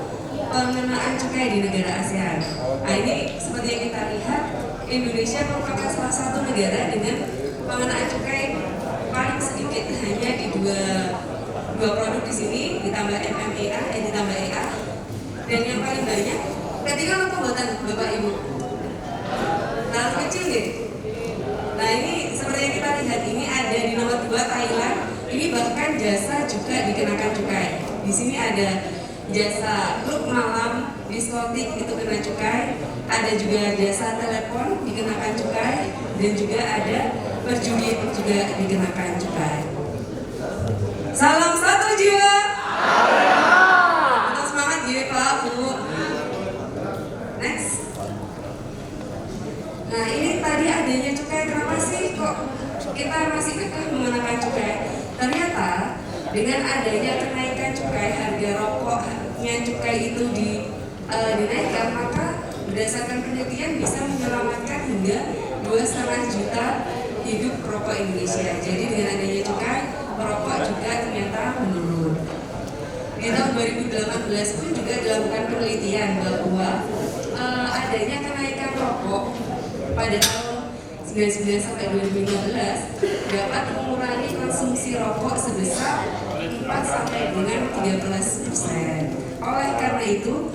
pengenaan cukai di negara ASEAN. Nah, ini seperti yang kita lihat, Indonesia merupakan salah satu negara dengan pengenaan cukai paling sedikit, hanya di dua produk di sini, ditambah MMEA, ditambah EA, dan yang paling banyak ketika pembuatan Bapak Ibu. Nah, kecil deh. Nah, ini seperti yang kita lihat, ini ada di nomor 2 Thailand. Ini bahkan jasa juga dikenakan cukai. Di sini ada jasa klub malam diskotik itu kena cukai, ada juga jasa telepon dikenakan cukai, dan juga ada perjudi juga dikenakan cukai. Salam satu jiwa. Tetap semangat ya Pak Bu. Next. Nah ini tadi adanya cukai, kenapa sih kok kita masih kekeh mengenakan cukai? Ternyata dengan adanya kenaikan cukai, harga rokoknya cukai itu dinaikkan, maka berdasarkan penelitian bisa menyelamatkan hingga 2,5 juta hidup perokok Indonesia. Jadi dengan adanya cukai, perokok juga ternyata menurun. Di tahun 2018 pun juga dilakukan penelitian bahwa adanya kenaikan rokok pada tahun 99 sampai 2015 dapat mengurangi konsumsi rokok sebesar 4 sampai dengan 13%. Oleh karena itu,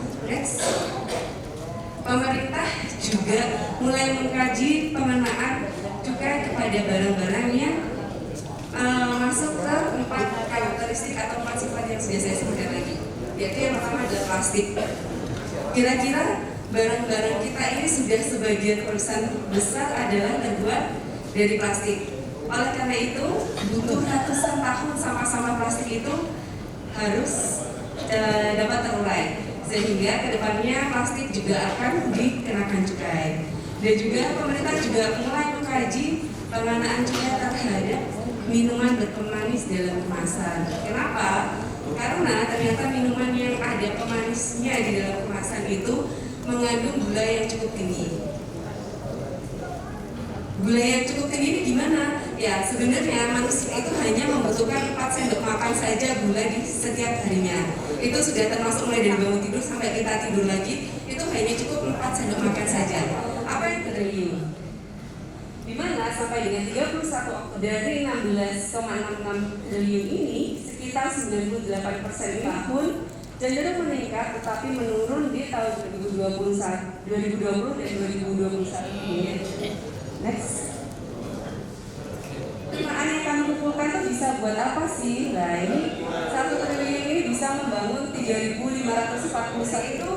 pemerintah juga mulai mengkaji pengenaan cukai kepada barang-barang yang masuk ke 4 karakteristik atau 4 sifat yang sudah saya sebutkan lagi. Yaitu yang pertama adalah plastik. Kira-kira barang-barang kita ini sudah sebagian persen besar adalah terbuat dari plastik. Oleh karena itu, butuh ratusan tahun sampah-sampah plastik itu harus dapat terurai, sehingga kedepannya plastik juga akan dikenakan cukai. Dan juga pemerintah juga mulai mengkaji pengenaan cukai terhadap minuman berpemanis dalam kemasan. Kenapa? Karena ternyata minuman yang ada pemanisnya di dalam kemasan itu mengandung gula yang cukup tinggi. Gula yang cukup tinggi ini gimana? Ya sebenarnya manusia itu hanya membutuhkan 4 sendok makan saja gula di setiap harinya. Itu sudah termasuk mulai dari bangun tidur sampai kita tidur lagi, itu hanya cukup 4 sendok makan saja. Apa yang berlium? Dimana sampai dengan 31 dari 16,66 triliun ini sekitar 98% tahun cenderung meningkat, tetapi menurun di tahun 2020 dan 2021 ini. Next. Penerimaan yang kami kumpulkan itu bisa buat apa sih? Nah ini 1 triliun ini bisa membangun 3.541 itu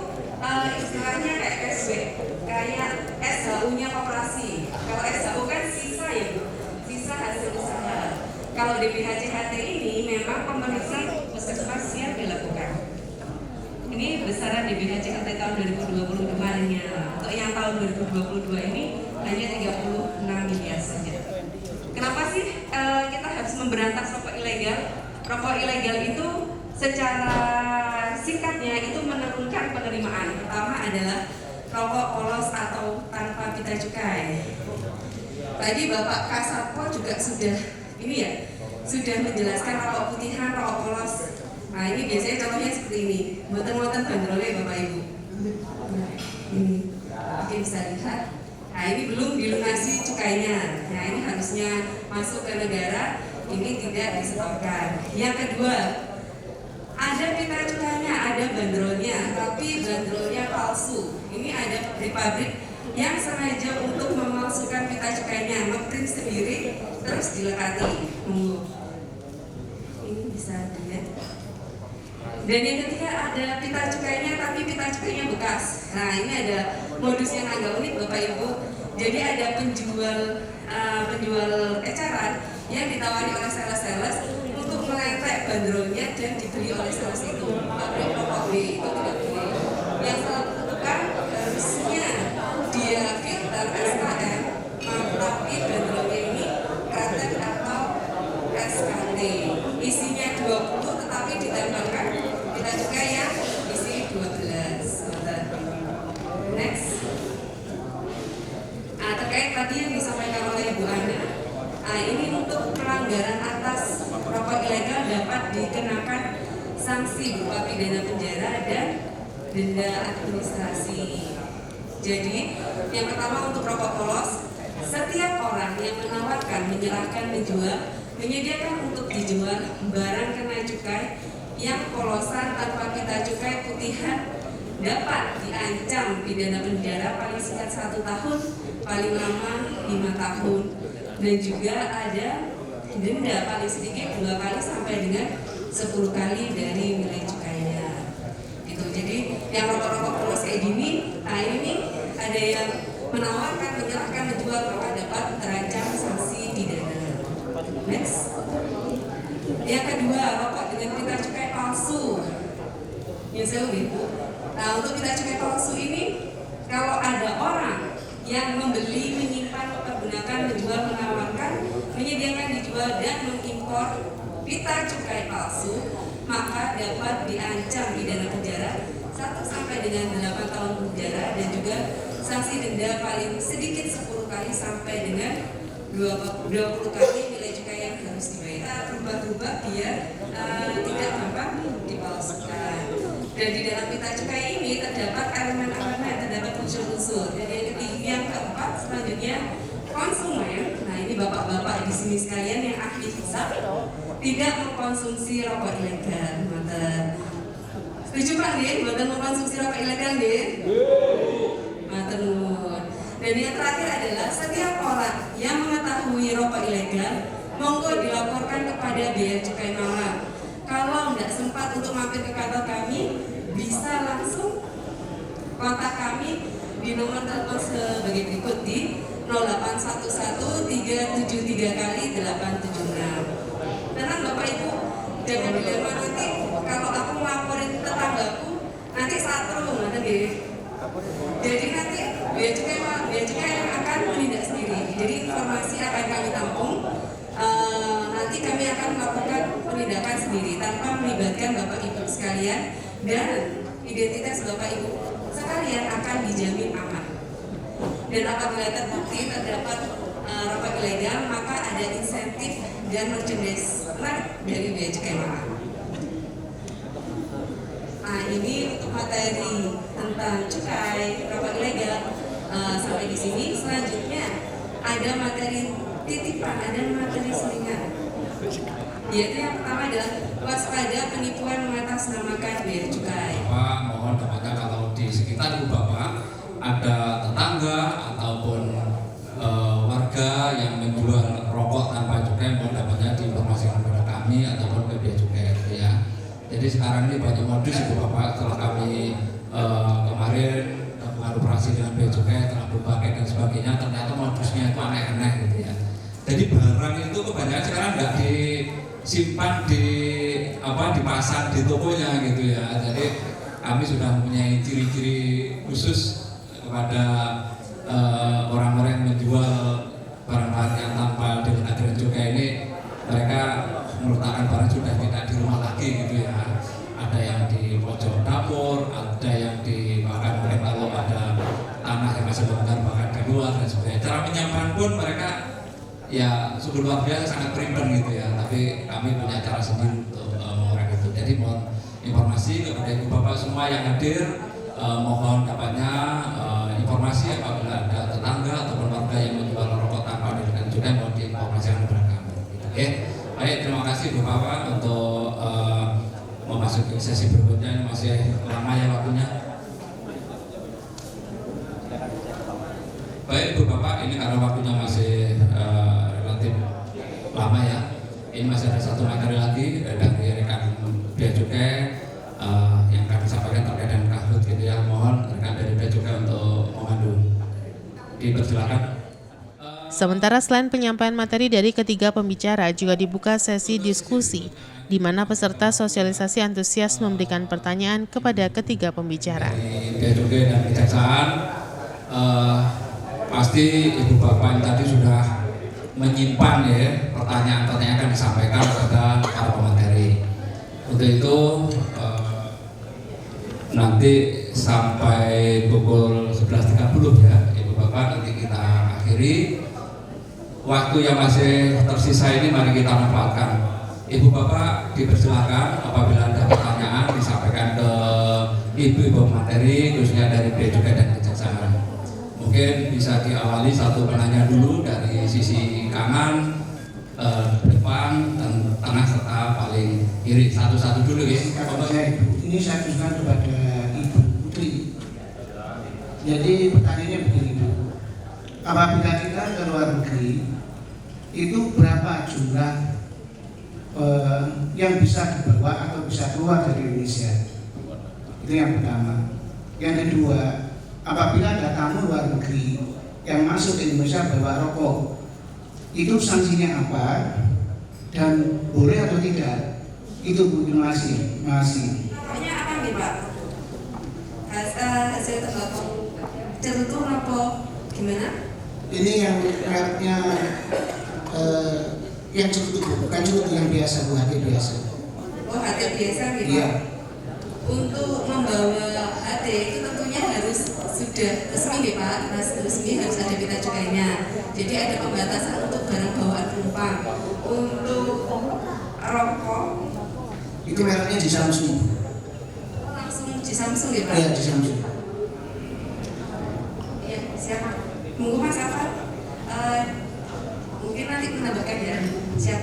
istilahnya kayak cashback, kayak SHU-nya koperasi. Kalau SHU kan sisa ya Bu, sisa hasil usaha. Kalau di BPJHT ini memang pemeriksaan puskesmas yang dilakukan. Ini besaran di BPJHT tahun 2020 kemarinnya. Untuk yang tahun 2022 ini hanya 36 miliar saja. Kenapa sih kita harus memberantas rokok ilegal? Rokok ilegal itu secara singkatnya itu menurunkan penerimaan. Pertama adalah rokok polos atau tanpa pita cukai. Tadi Bapak Kasatpol juga sudah sudah menjelaskan rokok putihan, rokok polos. Nah ini biasanya contohnya seperti ini. Muatan-muatan bandrolnya Bapak Ibu. Ini mungkin bisa lihat. Nah ini belum dilunasi cukainya. Nah ini harusnya masuk ke negara, ini tidak disetorkan. Yang kedua, ada pita cukainya, ada bandrolnya, tapi bandrolnya palsu. Ini ada di pabrik yang sengaja untuk memalsukan pita cukainya, ngeprint sendiri, terus dilekati. Ini bisa dilihat. Dan yang ketiga ada pita cukainya, tapi pita cukainya bekas. Nah ini ada modus yang agak unik Bapak Ibu. Jadi ada penjual eceran yang ditawari oleh sales-sales untuk meletek bandrolnya dan dibeli oleh sales itu. Pabrik rokok B itu tidak boleh. Yang salah tentukan harusnya dia filter SKM, tapi bandrolnya ini KTM atau SKT. Isinya 20 tetapi ditambahkan pita cukai yang isi 12. Next. Nah, terkait tadi yang disampaikan oleh Bu Ana, ini untuk pelanggaran atas rokok ilegal dapat dikenakan sanksi berupa pidana penjara dan denda administrasi. Jadi, yang pertama untuk rokok polos, setiap orang yang menawarkan, menyerahkan, menjual, menyediakan untuk dijual barang kena cukai yang polosan tanpa pita cukai putihan dapat diancam pidana penjara paling singkat 1 tahun, paling lama 5 tahun, dan juga ada denda paling sedikit 2 kali sampai dengan 10 kali dari nilai cukainya. Gitu. Jadi yang rokok-rokok ada yang menawarkan, menyerahkan, menjual, maka dapat terancam sanksi pidana. Next. Yang kedua, rokok dengan pita cukai palsu. Nah, untuk pita cukai palsu ini, kalau ada orang yang membeli, menyimpan, mempergunakan, menjual, menawarkan, menyediakan, dijual, dan mengimpor pita cukai palsu, maka dapat diancam pidana penjara 1 sampai dengan 8 tahun penjara dan juga sanksi denda paling sedikit 10 kali sampai dengan 20 kali nilai cukai yang harus dibayar. Berubah-ubah biar tidak gampang dipalsukan. Dan di dalam pita cukai ini terdapat elemen-elemen, terdapat unsur-unsur. Dan yang keempat selanjutnya konsumen. Nah, ini bapak-bapak di sini sekalian yang ahli hisab tidak mengkonsumsi rokok ilegal. Setuju Pak nggih? Mboten mengkonsumsi rokok ilegal nggih? Matur nuwun. Dan yang terakhir adalah setiap orang yang mengetahui rokok ilegal, monggo dilaporkan kepada Bea Cukai Malang. Kalau nggak sempat untuk mampir ke kantor kami, bisa langsung kontak kami di nomor telepon sebagai berikut di 0811 373 kali 876. Tenang Bapak Ibu, jangan dilema nanti kalau aku melaporin tetanggaku nanti satru nanti. Jadi nanti Bea Cukai yang akan menindak sendiri. Jadi informasi akan kami tampung. Nanti kami akan melakukan penindakan sendiri tanpa melibatkan Bapak Ibu sekalian, dan identitas Bapak Ibu sekalian akan dijamin aman. Dan apabila terbukti terdapat rokok ilegal, maka ada insentif dan merchandise dari Bea Cukai Malang. Nah, ini untuk materi tentang cukai rokok ilegal sampai di sini. Selanjutnya ada materi titipan, ada materi selingan. Yaitu yang pertama adalah waspada penipuan mengatasnamakan bea cukai. Bapak mohon dapatnya kalau di sekitar ibu bapak ada tetangga ataupun warga yang menjual rokok tanpa cukai, mohon dapatnya diinformasikan kepada kami ataupun ke bea cukai ya. Jadi sekarang ini banyak modus ibu bapak, setelah kami kemarin operasi dengan bea cukai telah berbagai dan sebagainya, ternyata modusnya itu aneh-aneh gitu ya. Jadi barang itu kebanyakan sekarang nggak disimpan dipasang di tokonya gitu ya. Jadi kami sudah mempunyai ciri-ciri khusus kepada orang-orang yang menjual barang-barang yang tanpa dengan aturan cukai ini. Mereka meletakkan barang sudah tidak di rumah lagi gitu ya. Ada yang di pojok dapur, ada yang di bahkan mungkin kalau ada tanah yang masih bongkar bahkan di luar dan sebagainya. Cara menyampaikan pun mereka ya sungguh luar biasa, sangat primbon gitu ya. Tapi kami punya cara sendiri untuk mengurang itu. Jadi mohon informasi kepada ibu bapak semua yang hadir, mohon dapatnya informasi apabila ada tetangga ataupun warga yang menjual rokok tanpa dengan cukai, mohon diinformasikan kepada kami. Gitu, okay? Baik, terima kasih ibu bapak untuk memasuki sesi berikutnya. Ini masih lama ya waktunya. Baik ibu bapak, ini karena waktunya masih relatif lama ya. Ini masih ada satu materi lagi dari rekan Bea Cukai yang kami sampaikan terkait dengan Kahrut gitu ya. Mohon rekan dari Bea Cukai untuk memandu. Dipersilakan. Sementara selain penyampaian materi dari ketiga pembicara, juga dibuka sesi diskusi di mana peserta sosialisasi antusias memberikan pertanyaan kepada ketiga pembicara. Bea Cukai dan Kejaksaan, pasti ibu bapak yang tadi sudah menyimpan ya pertanyaan-pertanyaan akan disampaikan kepada para pemateri. Untuk itu nanti sampai pukul 11.30 ya ibu bapak, nanti kita akhiri. Waktu yang masih tersisa ini mari kita manfaatkan. Ibu bapak dipersilakan apabila ada pertanyaan disampaikan ke ibu materi khususnya dari Bea Cukai dan Kejaksaan. Mungkin bisa diawali satu penanya dulu dari sisi kanan, depan, dan tengah serta paling kiri. Satu-satu dulu ya. Ini saya tujukan kepada Ibu Putri. Jadi pertanyaannya begini Bu, apabila kita ke luar negeri, itu berapa jumlah yang bisa dibawa atau bisa keluar dari Indonesia? Itu yang pertama. Yang kedua, apabila ada tamu luar negeri yang masuk ke Indonesia bawa rokok, itu sanksinya apa dan boleh atau tidak? Itu Bu, terima kasih. Namanya apa nih Pak? Hasil tembakau cerutu rokok gimana? Ini yang mereknya yang cerutu, bukan cerutu yang biasa, Bu, HT biasa. Oh, HT biasa gitu. Iya. Untuk membawa HT itu tentunya harus sudah resmi nih Pak, resmi harus ada pita cukainya. Jadi ada pembatasan untuk barang bawaan penumpang. Untuk rokok itu mereknya di Samsung. Langsung di Samsung ya Pak? Iya, di Samsung. Iya, siapa? Monggo Mas apa? Mungkin nanti menambahkan ya. Siap.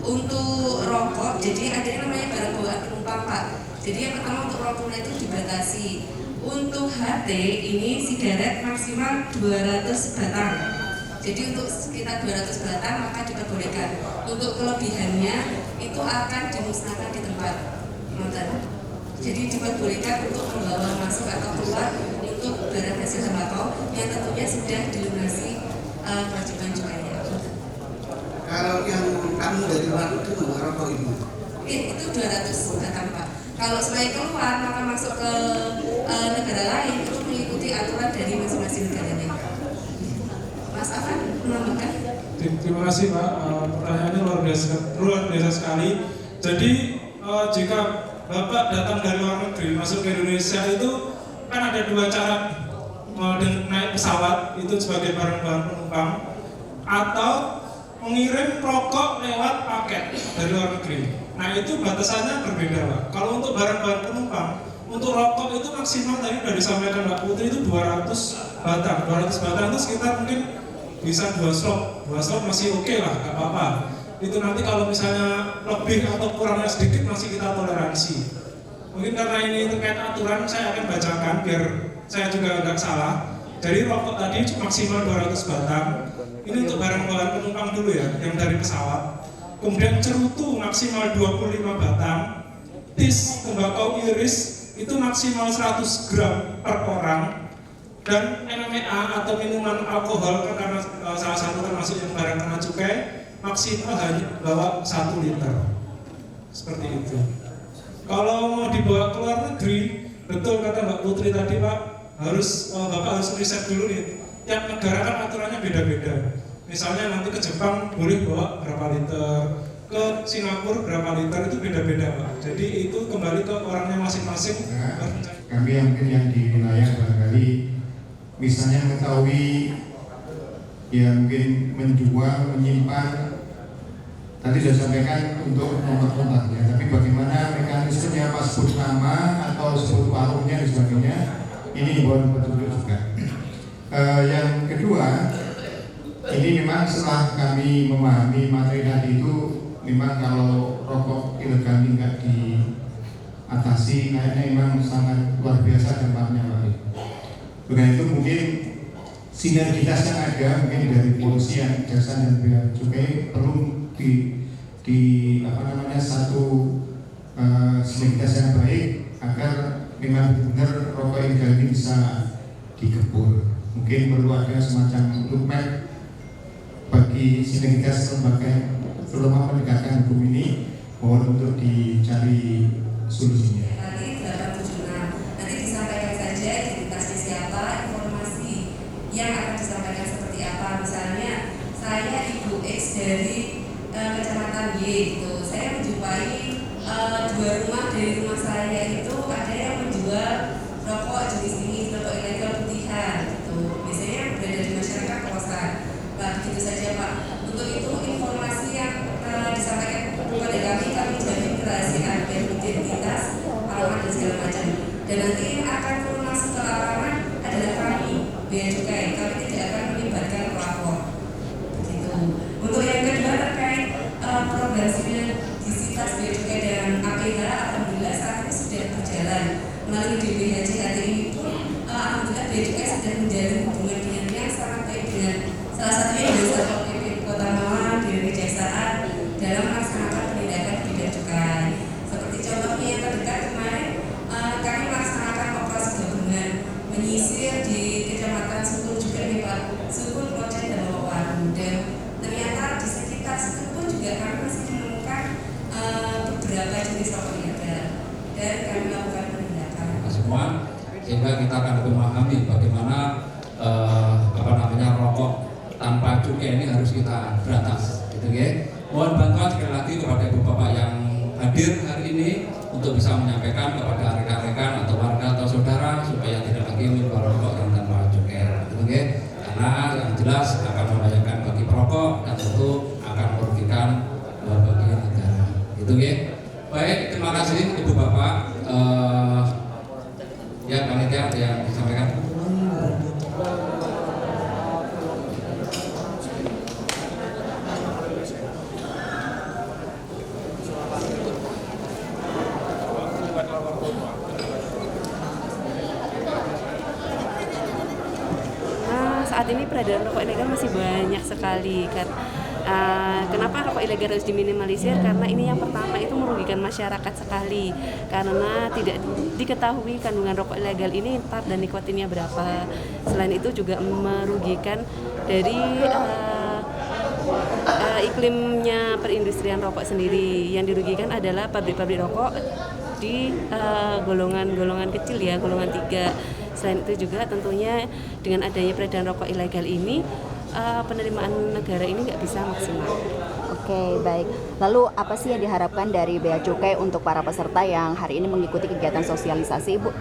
Untuk rokok, jadi ada yang namanya barang bawaan penumpang Pak. Jadi yang pertama untuk rokoknya itu dibatasi. Untuk HT ini sigaret maksimal 200 batang. Jadi untuk sekitar 200 batang maka diperbolehkan. Untuk kelebihannya itu akan dimusnahkan di tempat. Jadi diperbolehkan untuk membawa masuk atau keluar untuk barang hasil tembakau yang tentunya sudah dilunasi kewajiban cukainya. Kalau yang kamu dari luar itu rokok itu? Itu 200 batang Pak. Kalau selain keluar maka masuk ke negara lain itu mengikuti aturan dari masing-masing negaranya. Mas Afan menambahkan? Terima kasih Pak. Pertanyaannya luar biasa sekali. Jadi jika Bapak datang dari luar negeri masuk ke Indonesia itu kan ada dua cara naik pesawat itu sebagai barang-barang penumpang atau mengirim rokok lewat paket dari luar negeri. Nah itu batasannya berbeda Pak. Kalau untuk barang-barang penumpang, untuk rokok itu maksimal tadi sudah disampaikan Mbak Putri itu 200 batang. 200 batang itu sekitar mungkin bisa 2 slop masih oke lah, nggak apa-apa. Itu nanti kalau misalnya lebih atau kurangnya sedikit masih kita toleransi. Mungkin karena ini terkait aturan saya akan bacakan biar saya juga nggak salah. Jadi rokok tadi maksimal 200 batang. Ini untuk barang bawaan penumpang dulu ya, yang dari pesawat. Kemudian cerutu maksimal 25 batang. Tis tembakau iris itu maksimal 100 gram per orang. Dan MMA atau minuman alkohol karena salah satu termasuk yang barang kena cukai maksimal hanya bawa 1 liter. Seperti itu. Kalau mau dibawa ke luar negeri, betul kata Mbak Putri tadi Pak, Bapak harus riset dulu nih. Tiap negara kan aturannya beda-beda. Misalnya nanti ke Jepang boleh bawa berapa liter, ke Singapura berapa liter, itu beda-beda Pak. Jadi itu kembali ke orangnya masing-masing. Nah, kami yang mungkin yang di wilayah barangkali misalnya mengetahui ya mungkin menjual, menyimpan, tadi sudah sampaikan untuk nomor kontaknya, tapi bagaimana mekanismenya, pas sebut nama atau sebut warungnya dan sebagainya, ini buat petunjuk juga. Yang kedua, ini memang setelah kami memahami materi tadi itu, memang kalau rokok ilegal ini nggak diatasi, kayaknya memang sangat luar biasa dampaknya Pak. Dengan itu mungkin sinergitas yang ada mungkin dari polisi, jaksa dan bea cukai perlu satu sinergitas yang baik agar memang benar rokok ilegal ini bisa dikebur. Mungkin perlu ada semacam roadmap bagi sinergitas lembaga terutama penegakan hukum ini, mohon untuk dicari solusinya. Nanti 876 nanti disampaikan saja identitasnya siapa, informasi yang akan disampaikan seperti apa. Misalnya saya Ibu X dari Kecamatan Y gitu. Saya menjumpai 2 rumah dari rumah saya itu ada yang menjual rokok jenis ini, rokok ilegal putihan gitu. Biasanya berada di masyarakat kawasan. Nah, begitu saja Pak. Untuk itu informasi yang disampaikan kepada kami jamin kerahasiaan dan identitas, alamat dan segala macam. Dan nanti yang akan masuk ke alamat adalah kami, bea cukai. Kami tidak akan melibatkan pelapor. Begitu. Untuk yang kedua terkait program sinergisitas bea cukai dan APH, alhamdulillah saat ini sudah berjalan melalui DPHJ HTI pun alhamdulillah bea cukai sudah menjalin hubungan dengan yang sangat baik dengan salah satunya dengan Satpol PP Kota Malang dengan Kejaksaan dalam melaksanakan penindakan bea cukai. Seperti contohnya yang terdekat kemarin kami melaksanakan operasi gabungan menyisir di Kecamatan Sentul juga nih Pak, Sentul, Klojen dan Lowaru, dan ternyata di sekitar Sentul juga kami masih menemukan beberapa jenis rokok ilegal dan kami lakukan penindakan. Semua sehingga kita akan lebih memahami bagaimana rokok tanpa cukai ini harus kita berantas, gitu ya. Mohon bantuan sekali lagi kepada ibu bapak yang hadir hari ini untuk bisa menyampaikan kepada rekan-rekan atau warga atau saudara supaya tidak lagi menjual rokok yang tanpa cukai, gitu ya. Karena yang jelas akan membahayakan bagi perokok dan tentu akan merugikan bagi negara, gitu ya. Baik, terima kasih ibu bapak. Ya, panitia ada yang disampaikan. Saat ini peredaran rokok ilegal masih banyak sekali kan. Kenapa rokok ilegal harus diminimalisir? Karena ini yang pertama itu merugikan masyarakat sekali karena tidak diketahui kandungan rokok ilegal ini tar dan nikotinnya berapa. Selain itu juga merugikan dari iklimnya perindustrian rokok sendiri. Yang dirugikan adalah pabrik-pabrik rokok di golongan kecil ya, golongan 3. Selain itu juga tentunya dengan adanya peredaran rokok ilegal ini penerimaan negara ini nggak bisa maksimal. Oke, baik. Lalu apa sih yang diharapkan dari Bea Cukai untuk para peserta yang hari ini mengikuti kegiatan sosialisasi, Ibu?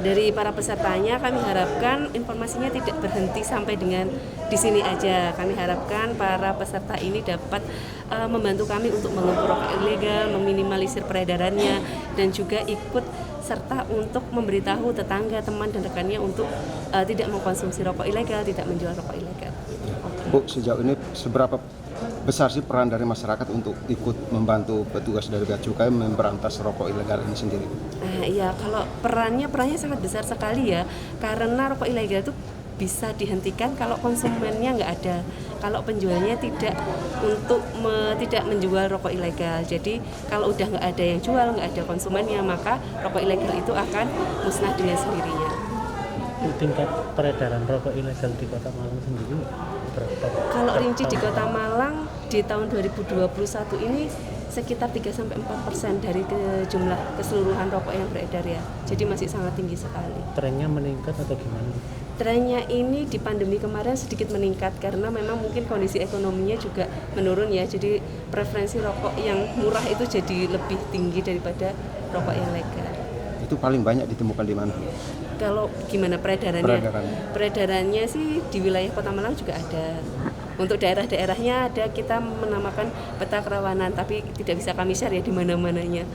Dari para pesertanya kami harapkan informasinya tidak berhenti sampai dengan di sini aja. Kami harapkan para peserta ini dapat membantu kami untuk mengukur rokok ilegal, meminimalisir peredarannya, dan juga ikut serta untuk memberitahu tetangga, teman, dan rekannya untuk tidak mengkonsumsi rokok ilegal, tidak menjual rokok ilegal. Bu, sejauh ini seberapa besar sih peran dari masyarakat untuk ikut membantu petugas dari Bea Cukai memberantas rokok ilegal ini sendiri? Iya, kalau perannya sangat besar sekali ya, karena rokok ilegal itu bisa dihentikan kalau konsumennya nggak ada, kalau penjualnya tidak menjual rokok ilegal. Jadi kalau udah nggak ada yang jual, nggak ada konsumennya, maka rokok ilegal itu akan musnah dengan sendirinya. Tingkat peredaran rokok ilegal di Kota Malang sendiri berapa? Kalau rinci di Kota Malang di tahun 2021 ini sekitar 3-4% dari jumlah keseluruhan rokok yang beredar ya. Jadi masih sangat tinggi sekali. Trennya meningkat atau gimana? Trennya ini di pandemi kemarin sedikit meningkat karena memang mungkin kondisi ekonominya juga menurun ya. Jadi preferensi rokok yang murah itu jadi lebih tinggi daripada rokok yang legal. Itu paling banyak ditemukan di mana? Kalau gimana peredarannya sih di wilayah Kota Malang juga ada. Untuk daerah-daerahnya ada, kita menamakan peta kerawanan, tapi tidak bisa kami share ya di mana-mananya.